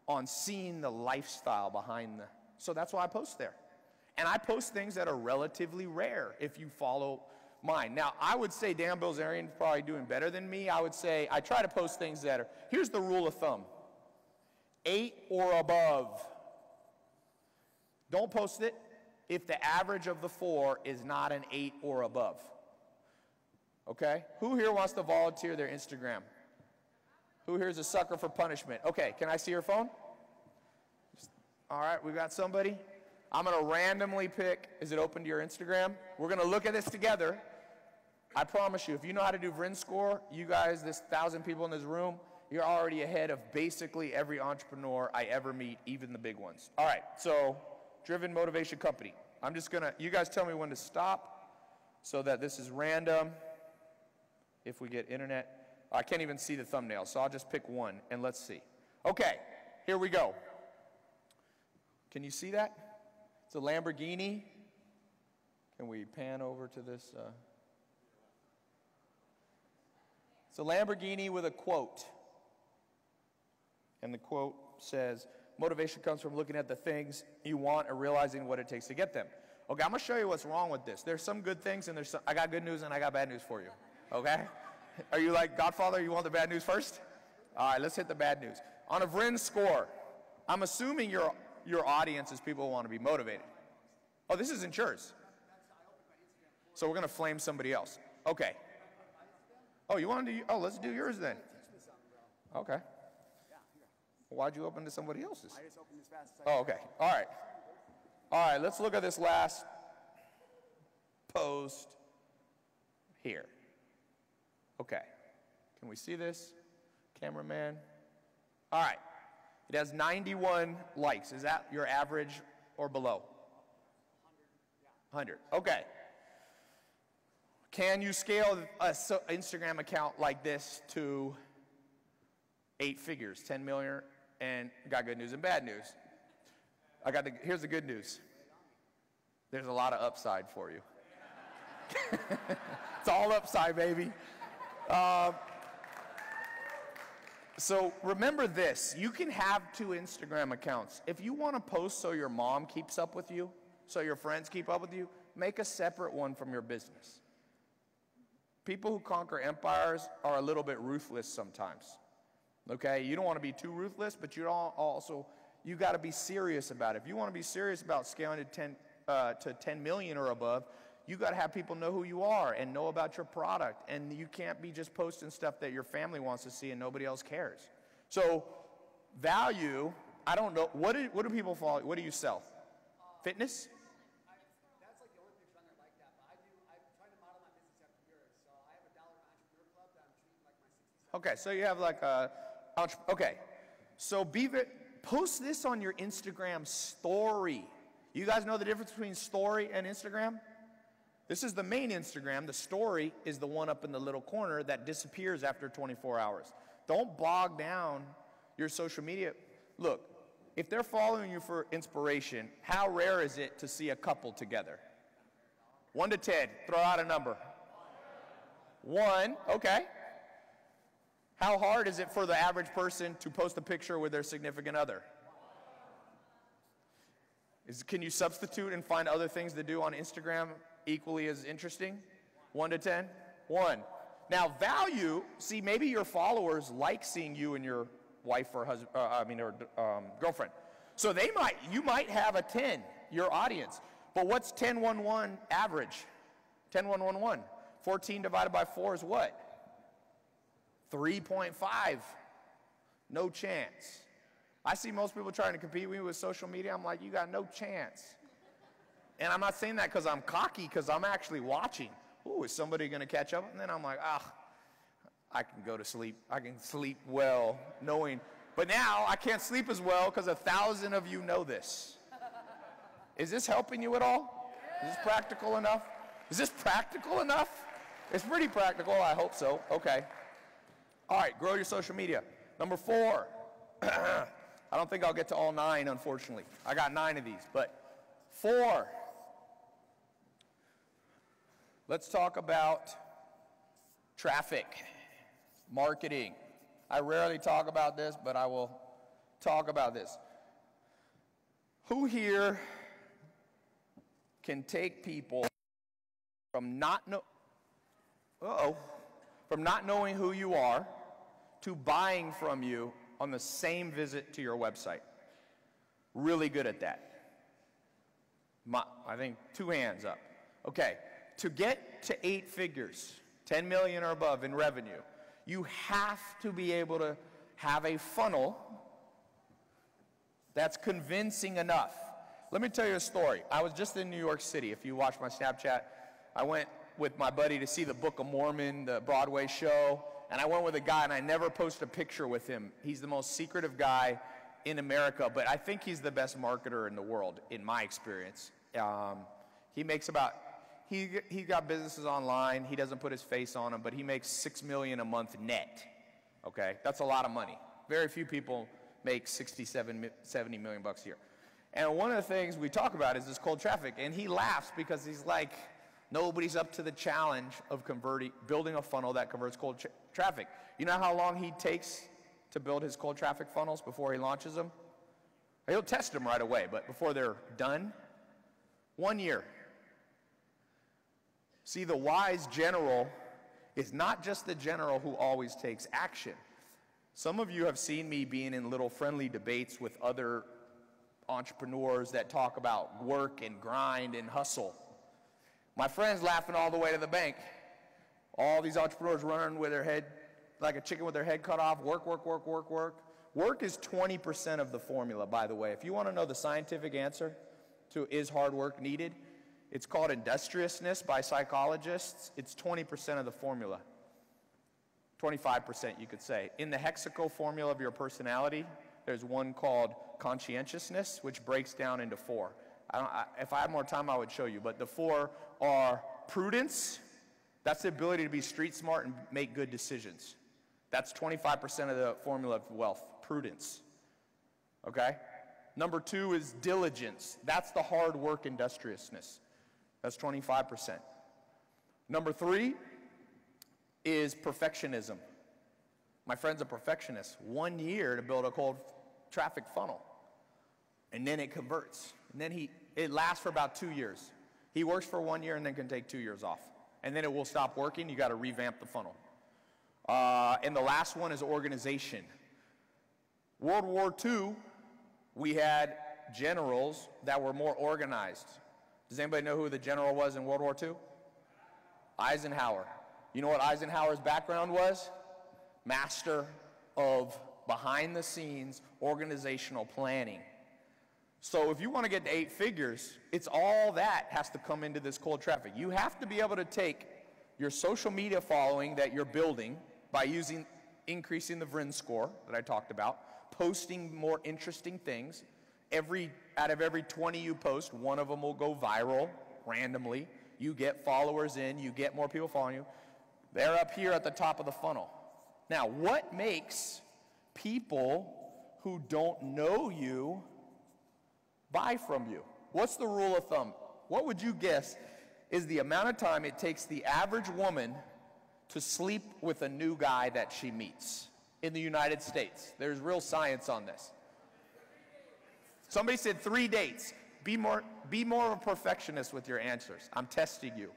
on seeing the lifestyle behind so that's why I post there. And I post things that are relatively rare if you follow mine. Now, I would say Dan Bilzerian is probably doing better than me. I would say I try to post things that are, here's the rule of thumb. 8 or above. Don't post it if the average of the 4 is not an 8 or above. Okay? Who here wants to volunteer their Instagram? Who here is a sucker for punishment? Okay, can I see your phone? All right, we got somebody. I'm going to randomly pick, is it open to your Instagram? We're going to look at this together. I promise you, if you know how to do Vrin score, you guys, this 1,000 people in this room, you're already ahead of basically every entrepreneur I ever meet, even the big ones. All right, so Driven Motivation Company. I'm just going to, you guys tell me when to stop so that this is random. If we get internet, I can't even see the thumbnail, so I'll just pick one and let's see. Okay, here we go. Can you see that? It's a Lamborghini. Can we pan over to this? It's a Lamborghini with a quote. And the quote says, motivation comes from looking at the things you want and realizing what it takes to get them. Okay, I'm going to show you what's wrong with this. There's some good things and there's some, I got good news and I got bad news for you. Okay? Are you like Godfather? You want the bad news first? All right, let's hit the bad news. On a Vrin score, I'm assuming your audience is people who want to be motivated. Oh, this isn't yours. So we're going to flame somebody else. Okay. Oh, you want to do, oh, let's do yours then. Okay. Why'd you open to somebody else's? I just opened as fast as I can. Oh, okay. All right. All right, let's look at this last post here. Okay. Can we see this? Cameraman. All right. It has 91 likes. Is that your average or below? 100. Okay. Can you scale an Instagram account like this to 8 figures, 10 million? And got good news and bad news. Here's the good news. There's a lot of upside for you. It's all upside, baby. So remember this, you can have 2 Instagram accounts. If you want to post so your mom keeps up with you, so your friends keep up with you, make a separate one from your business. People who conquer empires are a little bit ruthless sometimes. Okay, you don't want to be too ruthless, but you got to be serious about it. If you want to be serious about scaling to 10 million or above, you got to have people know who you are and know about your product. And you can't be just posting stuff that your family wants to see and nobody else cares. So value, I don't know, what do people follow? What do you sell? Fitness? That's like the only picture on there like that. But I try to model my business after yours. So I have a $1 entrepreneur club that I'm treating like my 60 cents. Okay, so you have like a, okay. So post this on your Instagram story. You guys know the difference between story and Instagram? This is the main Instagram. The story is the one up in the little corner that disappears after 24 hours. Don't bog down your social media. Look, if they're following you for inspiration, how rare is it to see a couple together? 1 to 10, throw out a number. 1, okay. How hard is it for the average person to post a picture with their significant other? Can you substitute and find other things to do on Instagram equally as interesting? 1 to 10? 1. Now value, see, maybe your followers like seeing you and your wife or husband, or girlfriend. So you might have a 10, your audience. But what's 10, 1, 1 average? 10, 1, 1, 1. 14 divided by 4 is what? 3.5. No chance. I see most people trying to compete with me with social media. I'm like, you got no chance. And I'm not saying that because I'm cocky, because I'm actually watching. Ooh, is somebody going to catch up? And then I'm like, I can go to sleep. I can sleep well knowing. But now I can't sleep as well because 1,000 of you know this. Is this helping you at all? Is this practical enough? Is this practical enough? It's pretty practical. I hope so. Okay. All right, grow your social media. Number 4. I don't think I'll get to all 9, unfortunately. I got 9 of these, but 4. Let's talk about traffic, marketing. I rarely talk about this, but I will talk about this. Who here can take people from not knowing who you are to buying from you on the same visit to your website. Really good at that. I think 2 hands up. Okay, to get to 8 figures, 10 million or above in revenue, you have to be able to have a funnel that's convincing enough. Let me tell you a story. I was just in New York City. If you watch my Snapchat, I went with my buddy to see the Book of Mormon, the Broadway show, and I went with a guy, and I never post a picture with him. He's the most secretive guy in America, but I think he's the best marketer in the world, in my experience. He makes about, he got businesses online. He doesn't put his face on them, but he makes $6 million a month net. Okay, that's a lot of money. Very few people make 70 million bucks a year. And one of the things we talk about is this cold traffic, and he laughs because he's like, nobody's up to the challenge of building a funnel that converts cold traffic. You know how long he takes to build his cold traffic funnels before he launches them? He'll test them right away, but before they're done, 1 year. See, the wise general is not just the general who always takes action. Some of you have seen me being in little friendly debates with other entrepreneurs that talk about work and grind and hustle. My friend's laughing all the way to the bank. All these entrepreneurs running with their head, like a chicken with their head cut off, work, work, work, work, work. Work is 20% of the formula, by the way. If you want to know the scientific answer to is hard work needed, it's called industriousness by psychologists. It's 20% of the formula. 25%, you could say. In the hexaco formula of your personality, there's one called conscientiousness, which breaks down into 4. If I had more time, I would show you. But the 4 are prudence. That's the ability to be street smart and make good decisions. That's 25% of the formula of wealth, prudence. Okay? Number 2 is diligence. That's the hard work industriousness. That's 25%. Number 3 is perfectionism. My friend's a perfectionist. 1 year to build a cold traffic funnel. And then it converts. And then it lasts for about 2 years. He works for 1 year and then can take 2 years off. And then it will stop working. You got to revamp the funnel. And the last one is organization. World War II, we had generals that were more organized. Does anybody know who the general was in World War II? Eisenhower. You know what Eisenhower's background was? Master of behind-the-scenes organizational planning. So if you want to get to 8 figures, it's all that has to come into this cold traffic. You have to be able to take your social media following that you're building by increasing the VRIN score that I talked about, posting more interesting things. Out of every 20 you post, one of them will go viral randomly. You get followers in, you get more people following you. They're up here at the top of the funnel. Now, what makes people who don't know you buy from you? What's the rule of thumb? What would you guess is the amount of time it takes the average woman to sleep with a new guy that she meets in the United States? There's real science on this. Somebody said 3 dates. Be more of a perfectionist with your answers. I'm testing you.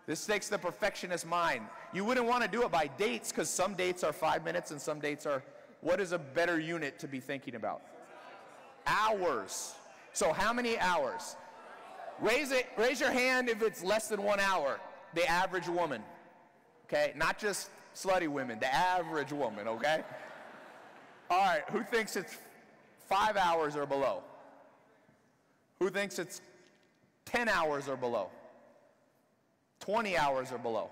This takes the perfectionist mind. You wouldn't want to do it by dates because some dates are 5 minutes and some dates are, what is a better unit to be thinking about? Hours. So how many hours? Raise your hand if it's less than 1 hour. The average woman. Okay? Not just slutty women. The average woman, okay? All right. Who thinks it's 5 hours or below? Who thinks it's 10 hours or below? 20 hours or below?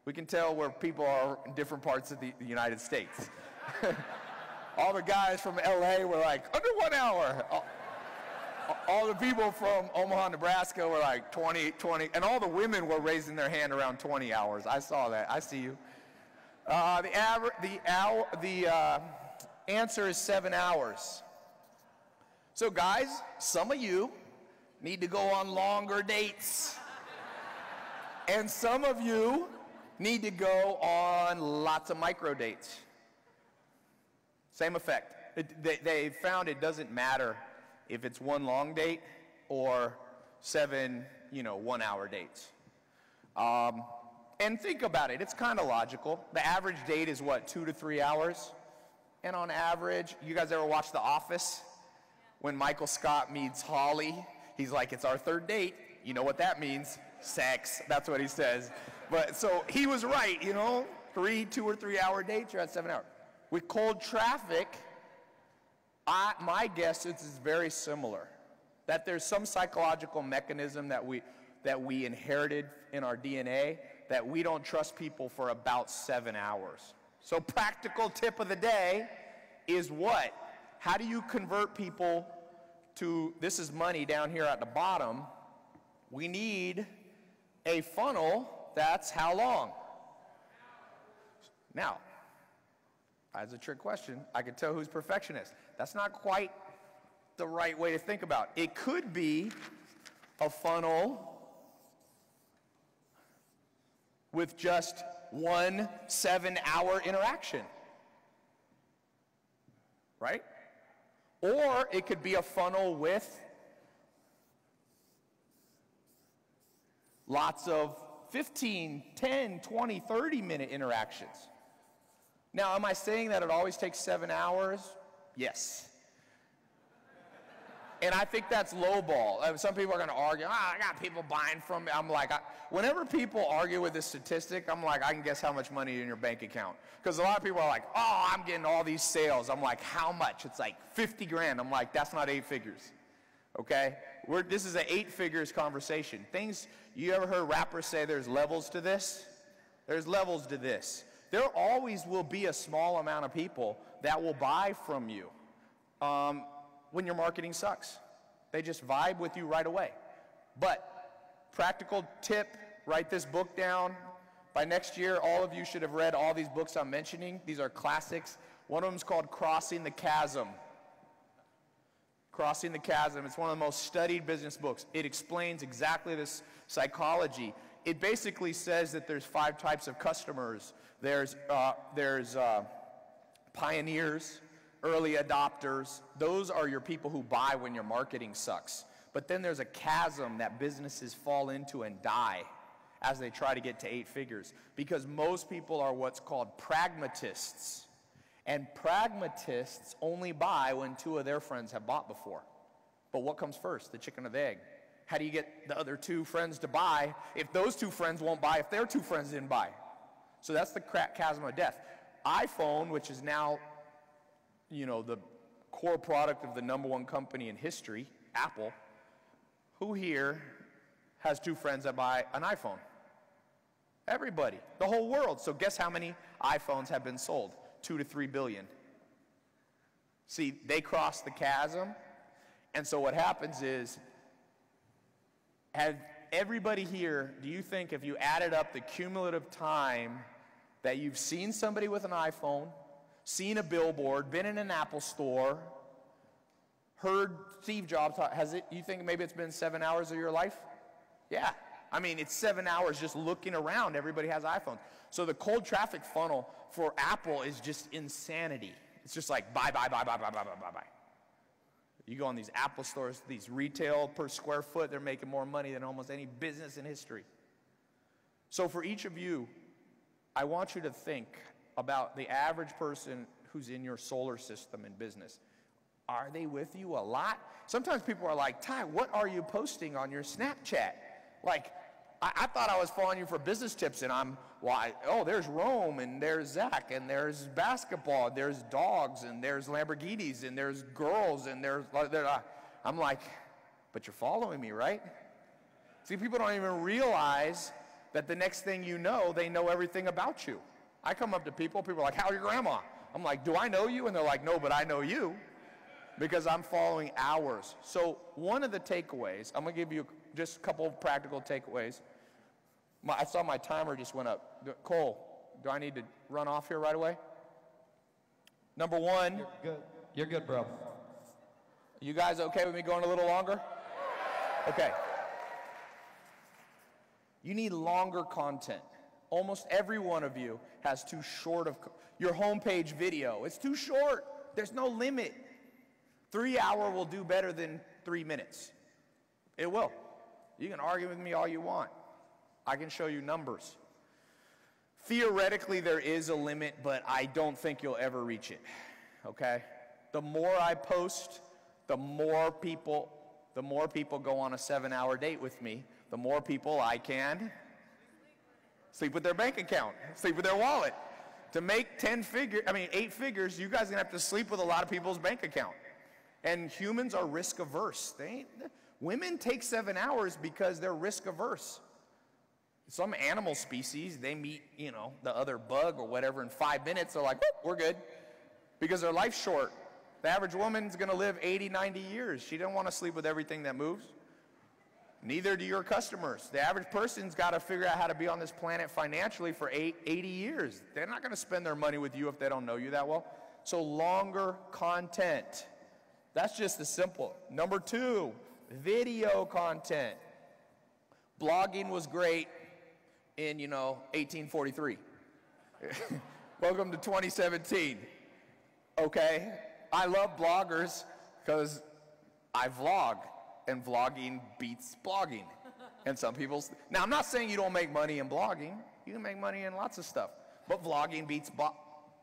We can tell where people are in different parts of the United States. All the guys from LA were like, under 1 hour. All the people from Omaha, Nebraska were like 20, and all the women were raising their hand around 20 hours. I saw that. I see you. The answer is 7 hours. So guys, some of you need to go on longer dates. And some of you need to go on lots of micro dates. Same effect. They found it doesn't matter if it's one long date or 7, 1-hour dates. And think about it, it's kind of logical. The average date is what, 2 to 3 hours? And on average, you guys ever watch The Office? When Michael Scott meets Holly, he's like, it's our 3rd date. You know what that means? Sex, that's what he says. But so he was right, 2 or 3 hour dates, you're at 7 hours. With cold traffic, my guess is it's very similar. That there's some psychological mechanism that we inherited in our DNA that we don't trust people for about 7 hours. So practical tip of the day is what? How do you convert people to, this is money down here at the bottom. We need a funnel that's how long? Now, that's a trick question. I can tell who's perfectionist. That's not quite the right way to think about it. It could be a funnel with just 1 7-hour interaction, right? Or it could be a funnel with lots of 15, 10, 20, 30-minute interactions. Now, am I saying that it always takes 7 hours? Yes. And I think that's lowball. Some people are going to argue, I got people buying from me. I'm like, whenever people argue with this statistic, I'm like, I can guess how much money is in your bank account. Because a lot of people are like, oh, I'm getting all these sales. I'm like, how much? It's like 50 grand. I'm like, that's not 8 figures. Okay? This is an 8 figures conversation. You ever heard rappers say there's levels to this? There's levels to this. There always will be a small amount of people that will buy from you. When your marketing sucks. They just vibe with you right away. But practical tip, write this book down. By next year, all of you should have read all these books I'm mentioning. These are classics. One of them is called Crossing the Chasm. Crossing the Chasm. It's one of the most studied business books. It explains exactly this psychology. It basically says that there's 5 types of customers. There's pioneers, early adopters. Those are your people who buy when your marketing sucks. But then there's a chasm that businesses fall into and die as they try to get to 8 figures. Because most people are what's called pragmatists. And pragmatists only buy when 2 of their friends have bought before. But what comes first, the chicken or the egg? How do you get the other 2 friends to buy if those 2 friends won't buy if their 2 friends didn't buy? So that's the chasm of death. iPhone, which is now the core product of the #1 company in history, Apple, who here has 2 friends that buy an iPhone? Everybody, the whole world. So guess how many iPhones have been sold? 2 to 3 billion. See, they cross the chasm, and so what happens is, have everybody here, do you think if you added up the cumulative time that you've seen somebody with an iPhone, seen a billboard, been in an Apple store, heard Steve Jobs talk, you think maybe it's been 7 hours of your life? Yeah. I mean, it's 7 hours just looking around. Everybody has iPhones. So the cold traffic funnel for Apple is just insanity. It's just like buy. You go on these Apple stores, these retail per square foot, they're making more money than almost any business in history. So for each of you, I want you to think about the average person who's in your solar system in business. Are they with you a lot? Sometimes people are like, Tai, what are you posting on your Snapchat? Like, I thought I was following you for business tips, and there's Rome, and there's Zach, and there's basketball, and there's dogs, and there's Lamborghinis, and there's girls, and I'm like, but you're following me, right? See, people don't even realize that the next thing you know, they know everything about you. I come up to people are like, how's your grandma? I'm like, do I know you? And they're like, no, but I know you, because I'm following hours. So one of the takeaways, I'm going to give you just a couple of practical takeaways. I saw my timer just went up. Cole, do I need to run off here right away? Number 1. You're good. You're good, bro. You guys okay with me going a little longer? Okay. You need longer content. Almost every one of you has too short of your homepage video. It's too short. There's no limit. 3 hour will do better than 3 minutes. It will. You can argue with me all you want. I can show you numbers. Theoretically, there is a limit, but I don't think you'll ever reach it, okay? The more I post, the more people go on a 7-hour date with me, the more people I can sleep with their bank account, sleep with their wallet. To make 8 figures, you guys are gonna have to sleep with a lot of people's bank account. And humans are risk averse. Women take 7 hours because they're risk averse. Some animal species, they meet, the other bug or whatever in 5 minutes, they're like, we're good. Because their life's short. The average woman's gonna live 80, 90 years. She doesn't wanna sleep with everything that moves. Neither do your customers. The average person's gotta figure out how to be on this planet financially for 80 years. They're not gonna spend their money with you if they don't know you that well. So longer content. That's just the simple. Number 2, video content. Blogging was great in, 1843. Welcome to 2017. Okay? I love bloggers because I vlog, and vlogging beats blogging. And some people's, now I'm not saying you don't make money in blogging. You can make money in lots of stuff, but vlogging beats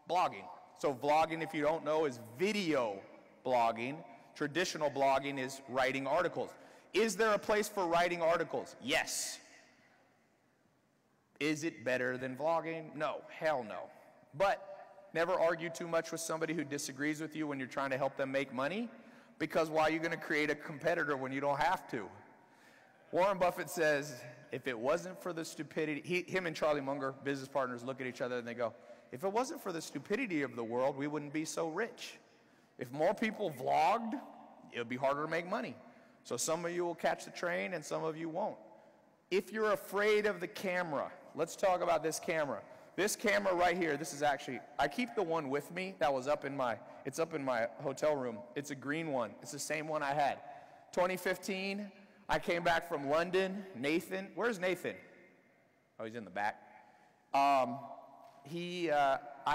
blogging. So vlogging, if you don't know, is video blogging. Traditional blogging is writing articles. Is there a place for writing articles? Yes. Is it better than vlogging? No, hell no. But never argue too much with somebody who disagrees with you when you're trying to help them make money, because why are you going to create a competitor when you don't have to? Warren Buffett says, if it wasn't for the stupidity, him and Charlie Munger, business partners, look at each other and they go, if it wasn't for the stupidity of the world, we wouldn't be so rich. If more people vlogged, it would be harder to make money. So some of you will catch the train and some of you won't. If you're afraid of the camera, let's talk about this camera. This camera right here, this is actually, I keep the one with me that was it's up in my hotel room. It's a green one. It's the same one I had. 2015, I came back from London. Nathan, where's Nathan? Oh, he's in the back. I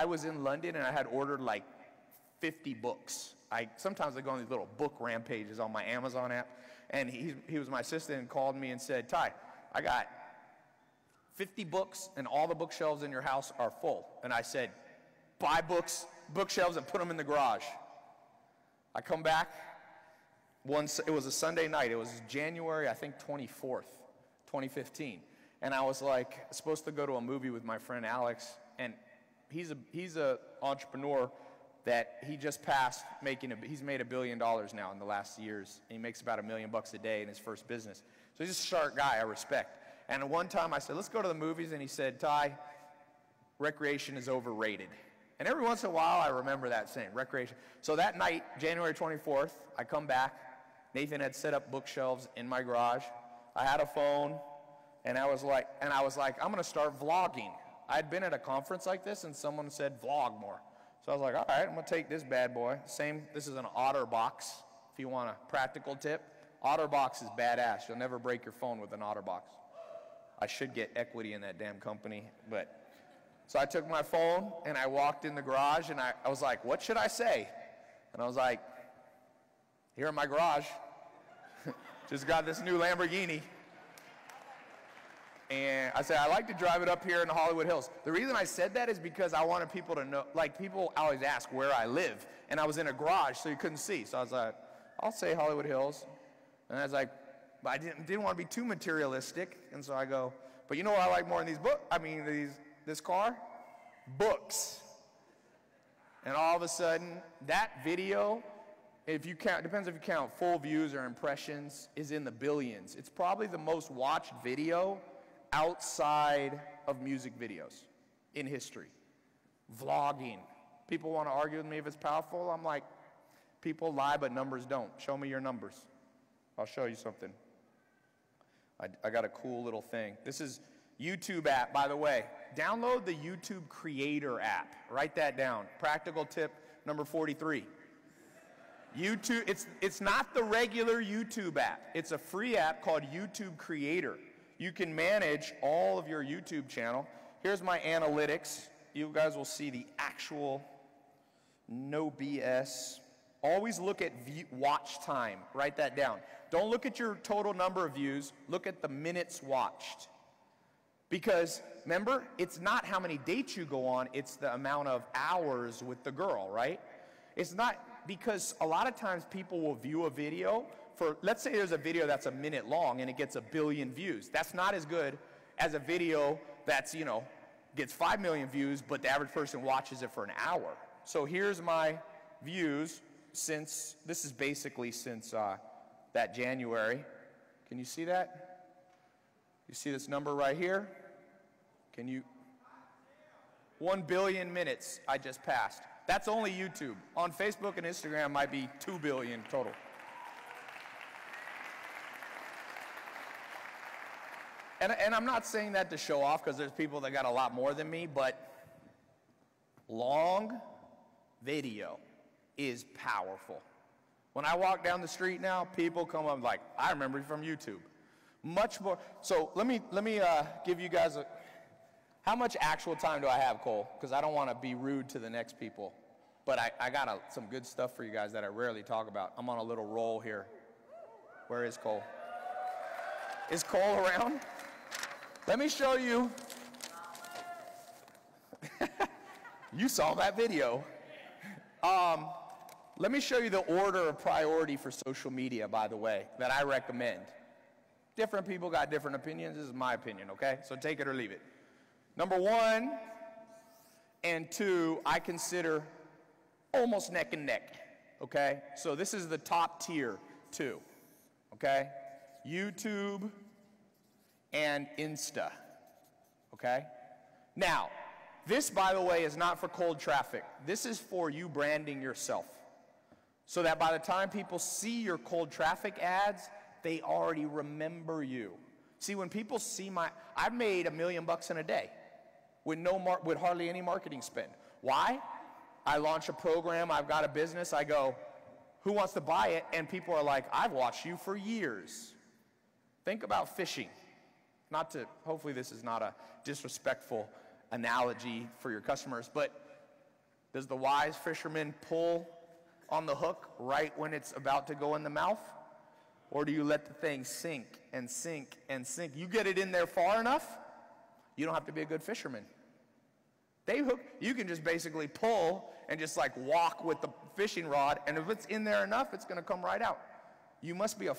was in London and I had ordered like 50 books. Sometimes I go on these little book rampages on my Amazon app, and he was my assistant and called me and said, Ty, I got 50 books and all the bookshelves in your house are full. And I said, buy bookshelves and put them in the garage. I come back, it was a Sunday night, it was January, I think 24th, 2015. And I was like, supposed to go to a movie with my friend Alex, and he's a entrepreneur that he just passed he's made $1 billion now in the last years. He makes about $1 million a day in his first business. So he's a sharp guy I respect. And one time I said, let's go to the movies, and he said, Ty, recreation is overrated. And every once in a while I remember that saying, recreation. So that night, January 24th, I come back. Nathan had set up bookshelves in my garage. I had a phone, and I was like, I'm gonna start vlogging. I'd been at a conference like this, and someone said, vlog more. So I was like, all right, I'm gonna take this bad boy. This is an OtterBox, if you want a practical tip. OtterBox is badass. You'll never break your phone with an OtterBox. I should get equity in that damn company, so I took my phone and I walked in the garage and I was like, what should I say? And I was like, here in my garage, just got this new Lamborghini. And I said, I like to drive it up here in the Hollywood Hills. The reason I said that is because I wanted people to know, people always ask where I live. And I was in a garage, so you couldn't see. So I was like, I'll say Hollywood Hills. And I was like, but I didn't want to be too materialistic. And so I go, but you know what I like more in this car? Books. And all of a sudden, that video, depends if you count full views or impressions, is in the billions. It's probably the most watched video outside of music videos in history. Vlogging. People want to argue with me if it's powerful. I'm like, people lie, but numbers don't. Show me your numbers. I'll show you something. I got a cool little thing. This is YouTube app, by the way. Download the YouTube Creator app. Write that down. Practical tip number 43. YouTube, it's not the regular YouTube app. It's a free app called YouTube Creator. You can manage all of your YouTube channel. Here's my analytics. You guys will see the actual, no BS, Always look at watch time. Write that down. Don't look at your total number of views. Look at the minutes watched. Because, remember, it's not how many dates you go on, it's the amount of hours with the girl, right? It's not, because a lot of times people will view a video for, let's say there's a video that's a minute long and it gets 1 billion views. That's not as good as a video that's, you know, gets 5 million views, but the average person watches it for an hour. So here's my views since, this is basically since that January. Can you see that? You see this number right here? Can you? 1 billion minutes I just passed. That's only YouTube. On Facebook and Instagram might be 2 billion total. And I'm not saying that to show off, because there's people that got a lot more than me, but long video is powerful. When I walk down the street now, people come up like, I remember you from YouTube. Much more. So let me give you guys how much actual time do I have, Cole? Because I don't want to be rude to the next people. But I got some good stuff for you guys that I rarely talk about. I'm on a little roll here. Where is Cole? Is Cole around? Let me show you. You saw that video. Let me show you the order of priority for social media, by the way, that I recommend. Different people got different opinions. This is my opinion, okay? So take it or leave it. Number 1 and 2, I consider almost neck and neck, okay? So this is the top tier 2, okay? YouTube and Insta, okay? Now, this, by the way, is not for cold traffic. This is for you branding yourself, so that by the time people see your cold traffic ads, they already remember you. See, when people see I've made $1 million in a day with hardly any marketing spend. Why? I launch a program, I've got a business, I go, who wants to buy it? And people are like, I've watched you for years. Think about fishing. Hopefully this is not a disrespectful analogy for your customers, but does the wise fisherman pull on the hook right when it's about to go in the mouth? Or do you let the thing sink and sink and sink? You get it in there far enough, you don't have to be a good fisherman. You can just basically pull and just like walk with the fishing rod, and if it's in there enough, it's going to come right out. You must be a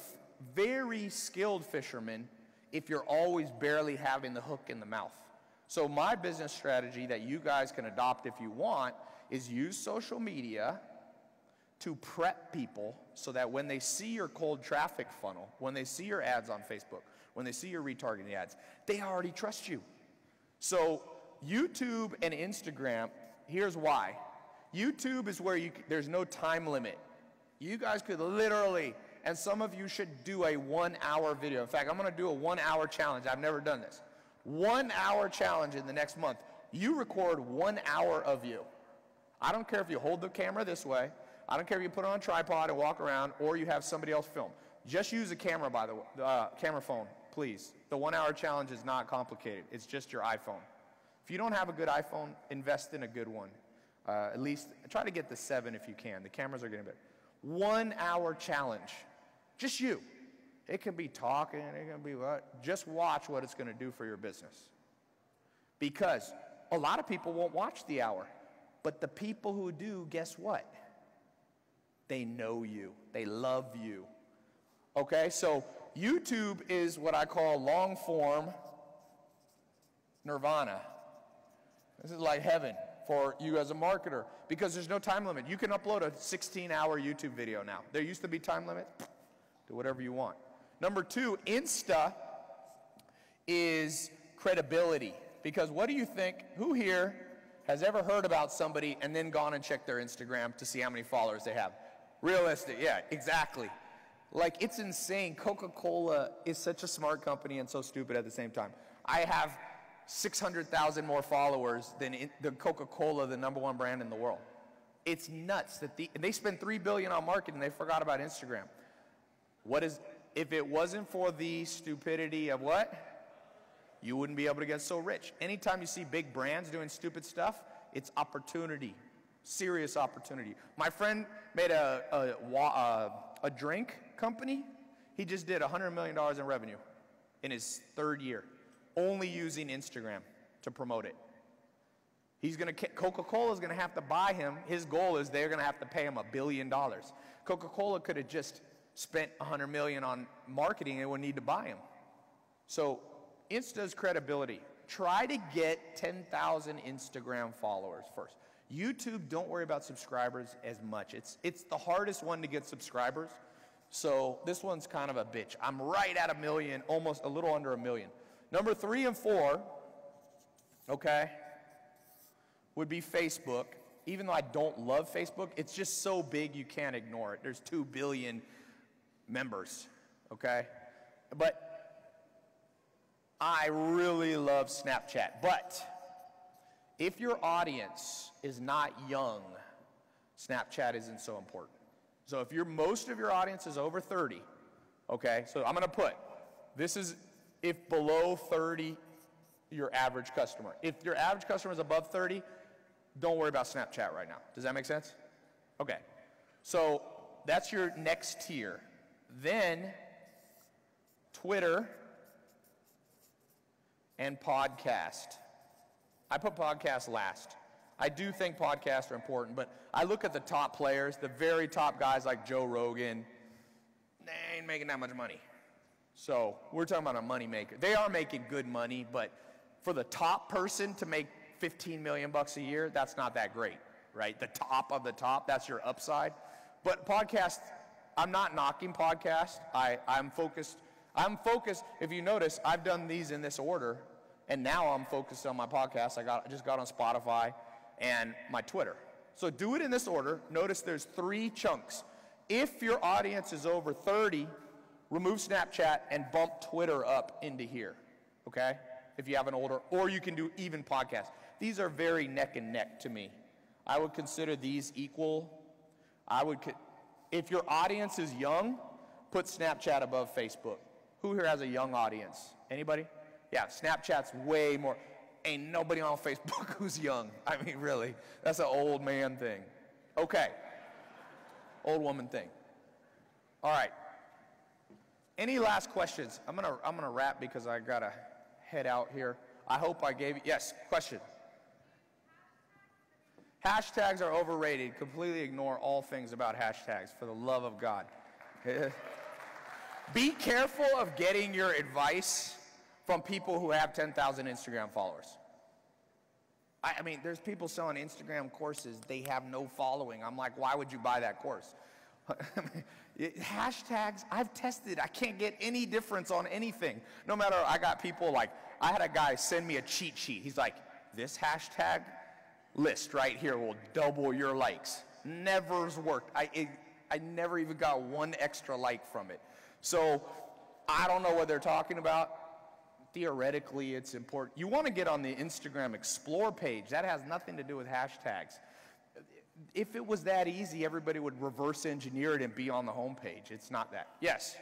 very skilled fisherman if you're always barely having the hook in the mouth. So my business strategy that you guys can adopt if you want is use social media to prep people so that when they see your cold traffic funnel, when they see your ads on Facebook, when they see your retargeting ads, they already trust you. So YouTube and Instagram, here's why. YouTube is where there's no time limit. You guys could literally, and some of you should do a 1-hour video. In fact, I'm going to do a 1-hour challenge. I've never done this. 1-hour challenge in the next month. You record 1 hour of you. I don't care if you hold the camera this way. I don't care if you put it on a tripod and walk around, or you have somebody else film. Just use a camera, by the way, camera phone, please. The 1-hour challenge is not complicated. It's just your iPhone. If you don't have a good iPhone, invest in a good one. At least try to get the 7 if you can. The cameras are getting better. 1-hour challenge. Just you. It can be talking, it can be what. Just watch what it's going to do for your business. Because a lot of people won't watch the hour. But the people who do, guess what? They know you. They love you. Okay, so YouTube is what I call long form nirvana. This is like heaven for you as a marketer because there's no time limit. You can upload a 16-hour YouTube video now. There used to be time limit. Do whatever you want. Number 2, Insta is credibility. Because what do you think? Who here has ever heard about somebody and then gone and checked their Instagram to see how many followers they have? Realistic, yeah, exactly. Like, it's insane. Coca-Cola is such a smart company and so stupid at the same time. I have 600,000 more followers than the Coca-Cola, the #1 brand in the world. It's nuts that they spend $3 billion on marketing. They forgot about Instagram. If it wasn't for the stupidity of what? You wouldn't be able to get so rich. Anytime you see big brands doing stupid stuff, it's opportunity. Serious opportunity. My friend made a drink company. He just did $100 million in revenue in his 3rd year, only using Instagram to promote it. Coca-Cola's gonna have to buy him. His goal is they're gonna have to pay him $1 billion. Coca-Cola could have just spent $100 million on marketing and would need to buy him. So Insta's credibility. Try to get 10,000 Instagram followers first. YouTube, don't worry about subscribers as much. It's the hardest one to get subscribers. So this one's kind of a bitch. I'm right at 1 million, almost a little under 1 million. Number 3 and 4, okay, would be Facebook. Even though I don't love Facebook, it's just so big you can't ignore it. There's 2 billion members, okay? But I really love Snapchat. But if your audience is not young, Snapchat isn't so important. So if most of your audience is over 30, okay, so I'm gonna put, this is if below 30, your average customer. If your average customer is above 30, don't worry about Snapchat right now. Does that make sense? Okay, so that's your next tier. Then Twitter and podcast. I put podcast last. I do think podcasts are important, but I look at the top players, the very top guys like Joe Rogan, they ain't making that much money. So we're talking about a money maker. They are making good money, but for the top person to make 15 million bucks a year, that's not that great, right? The top of the top, that's your upside. But podcast, I'm not knocking podcast. I'm focused. If you notice, I've done these in this order, and now I'm focused on my podcast. I just got on Spotify and my Twitter. So do it in this order. Notice there's 3 chunks. If your audience is over 30, remove Snapchat and bump Twitter up into here, okay? If you have an older, or you can do even podcasts. These are very neck and neck to me. I would consider these equal. If your audience is young, put Snapchat above Facebook. Who here has a young audience? Anybody? Yeah, Snapchat's way more. Ain't nobody on Facebook who's young. I mean, really, that's an old man thing. Okay, old woman thing. All right. Any last questions? I'm gonna wrap because I gotta head out here. I hope I gave you, yes, question. Hashtags are overrated. Completely ignore all things about hashtags, for the love of God. Be careful of getting your advice from people who have 10,000 Instagram followers. I mean, there's people selling Instagram courses, they have no following. I'm like, why would you buy that course? Hashtags, I've tested, I can't get any difference on anything. No matter, I got people like, I had a guy send me a cheat sheet. He's like, this hashtag list right here will double your likes. Never's worked. I never even got 1 extra like from it. So I don't know what they're talking about. Theoretically, it's important. You want to get on the Instagram Explore page. That has nothing to do with hashtags. If it was that easy, everybody would reverse engineer it and be on the home page. It's not that. Yes?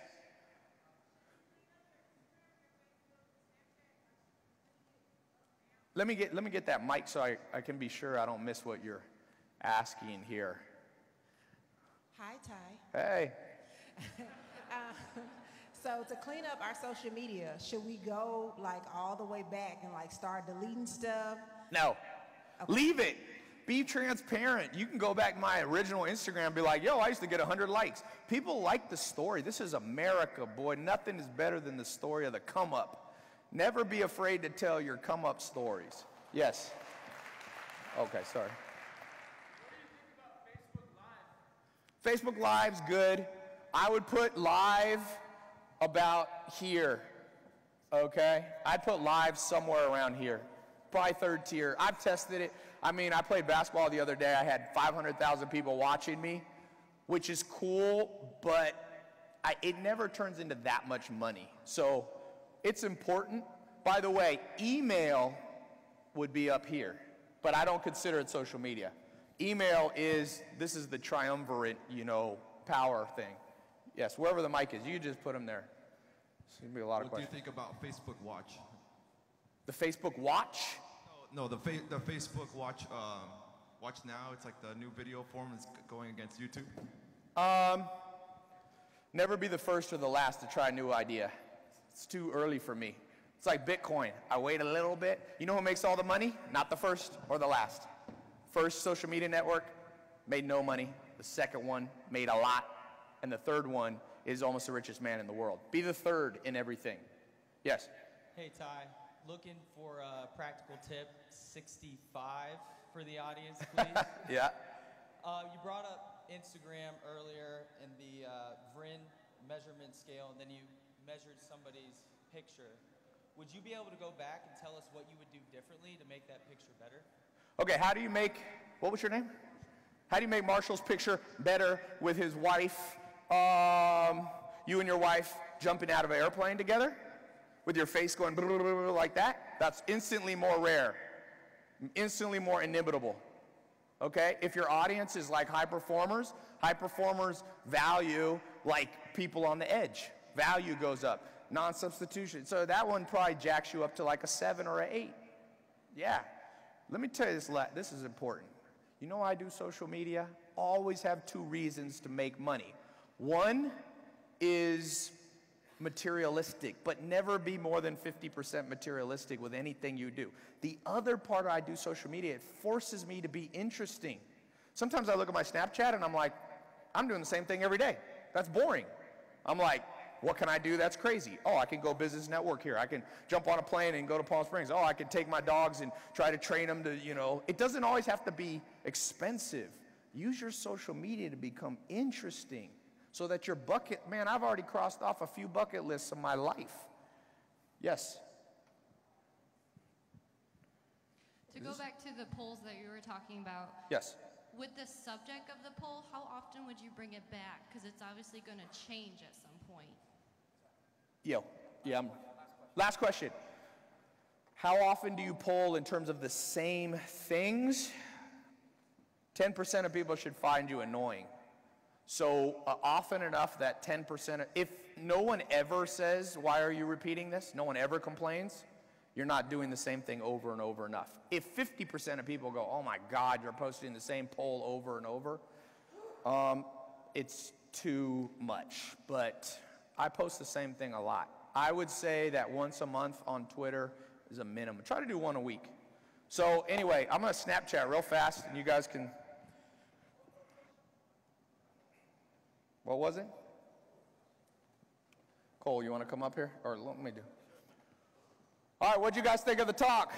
Let me get that mic so I can be sure I don't miss what you're asking here. Hi, Ty. Hey. So to clean up our social media, should we go like all the way back and like start deleting stuff? No. Okay. Leave it. Be transparent. You can go back to my original Instagram and be like, yo, I used to get 100 likes. People like the story. This is America, boy. Nothing is better than the story of the come up. Never be afraid to tell your come up stories. Yes. Okay, sorry. Facebook Live's good. I would put live about here, okay? I'd put live somewhere around here, probably 3rd tier. I've tested it. I mean, I played basketball the other day. I had 500,000 people watching me, which is cool, but it never turns into that much money. So it's important. By the way, email would be up here, but I don't consider it social media. Email this is the triumvirate, power thing. Yes, wherever the mic is, you just put them there. It's going to be a lot of questions. What do you think about Facebook Watch? The Facebook Watch? No, the Facebook Watch Watch Now, it's like the new video form is going against YouTube? Never be the first or the last to try a new idea. It's too early for me. It's like Bitcoin. I wait a little bit. You know who makes all the money? Not the first or the last. First social media network made no money. The second one made a lot. And the third one is almost the richest man in the world. Be the third in everything. Yes? Hey, Ty. Looking for a practical tip, 65 for the audience, please. Yeah. You brought up Instagram earlier and the VRIN measurement scale, and then you measured somebody's picture. Would you be able to go back and tell us what you would do differently to make that picture better? Okay, how do you make, what was your name? How do you make Marshall's picture better with his wife, you and your wife jumping out of an airplane together? With your face going like that? That's instantly more rare, instantly more inimitable. Okay? If your audience is like high performers value like people on the edge. Value goes up. Non-substitution. So that one probably jacks you up to like a 7 or an 8. Yeah. Let me tell you this, this is important. You know why I do social media? Always have 2 reasons to make money. One is materialistic, but never be more than 50% materialistic with anything you do. The other part I do social media, it forces me to be interesting. Sometimes I look at my Snapchat and I'm like, I'm doing the same thing every day. That's boring. I'm like, what can I do that's crazy? Oh, I can go business network here. I can jump on a plane and go to Palm Springs. Oh, I can take my dogs and try to train them to, you know. It doesn't always have to be expensive. Use your social media to become interesting so that your bucket, man, I've already crossed off a few bucket lists of my life. Yes? To go back to the polls that you were talking about. Yes. With the subject of the poll, how often would you bring it back? Because it's obviously going to change at some point. Yeah. Last question. How often do you poll in terms of the same things? 10% of people should find you annoying. So often enough that 10%, if no one ever says, why are you repeating this? No one ever complains. You're not doing the same thing over and over enough. If 50% of people go, oh my God, you're posting the same poll over and over, it's too much. But I post the same thing a lot. I would say that once a month on Twitter is a minimum. Try to do one a week. So anyway, I'm going to Snapchat real fast, and you guys can. What was it? Cole, you want to come up here? Or let me do. All right, what'd you guys think of the talk?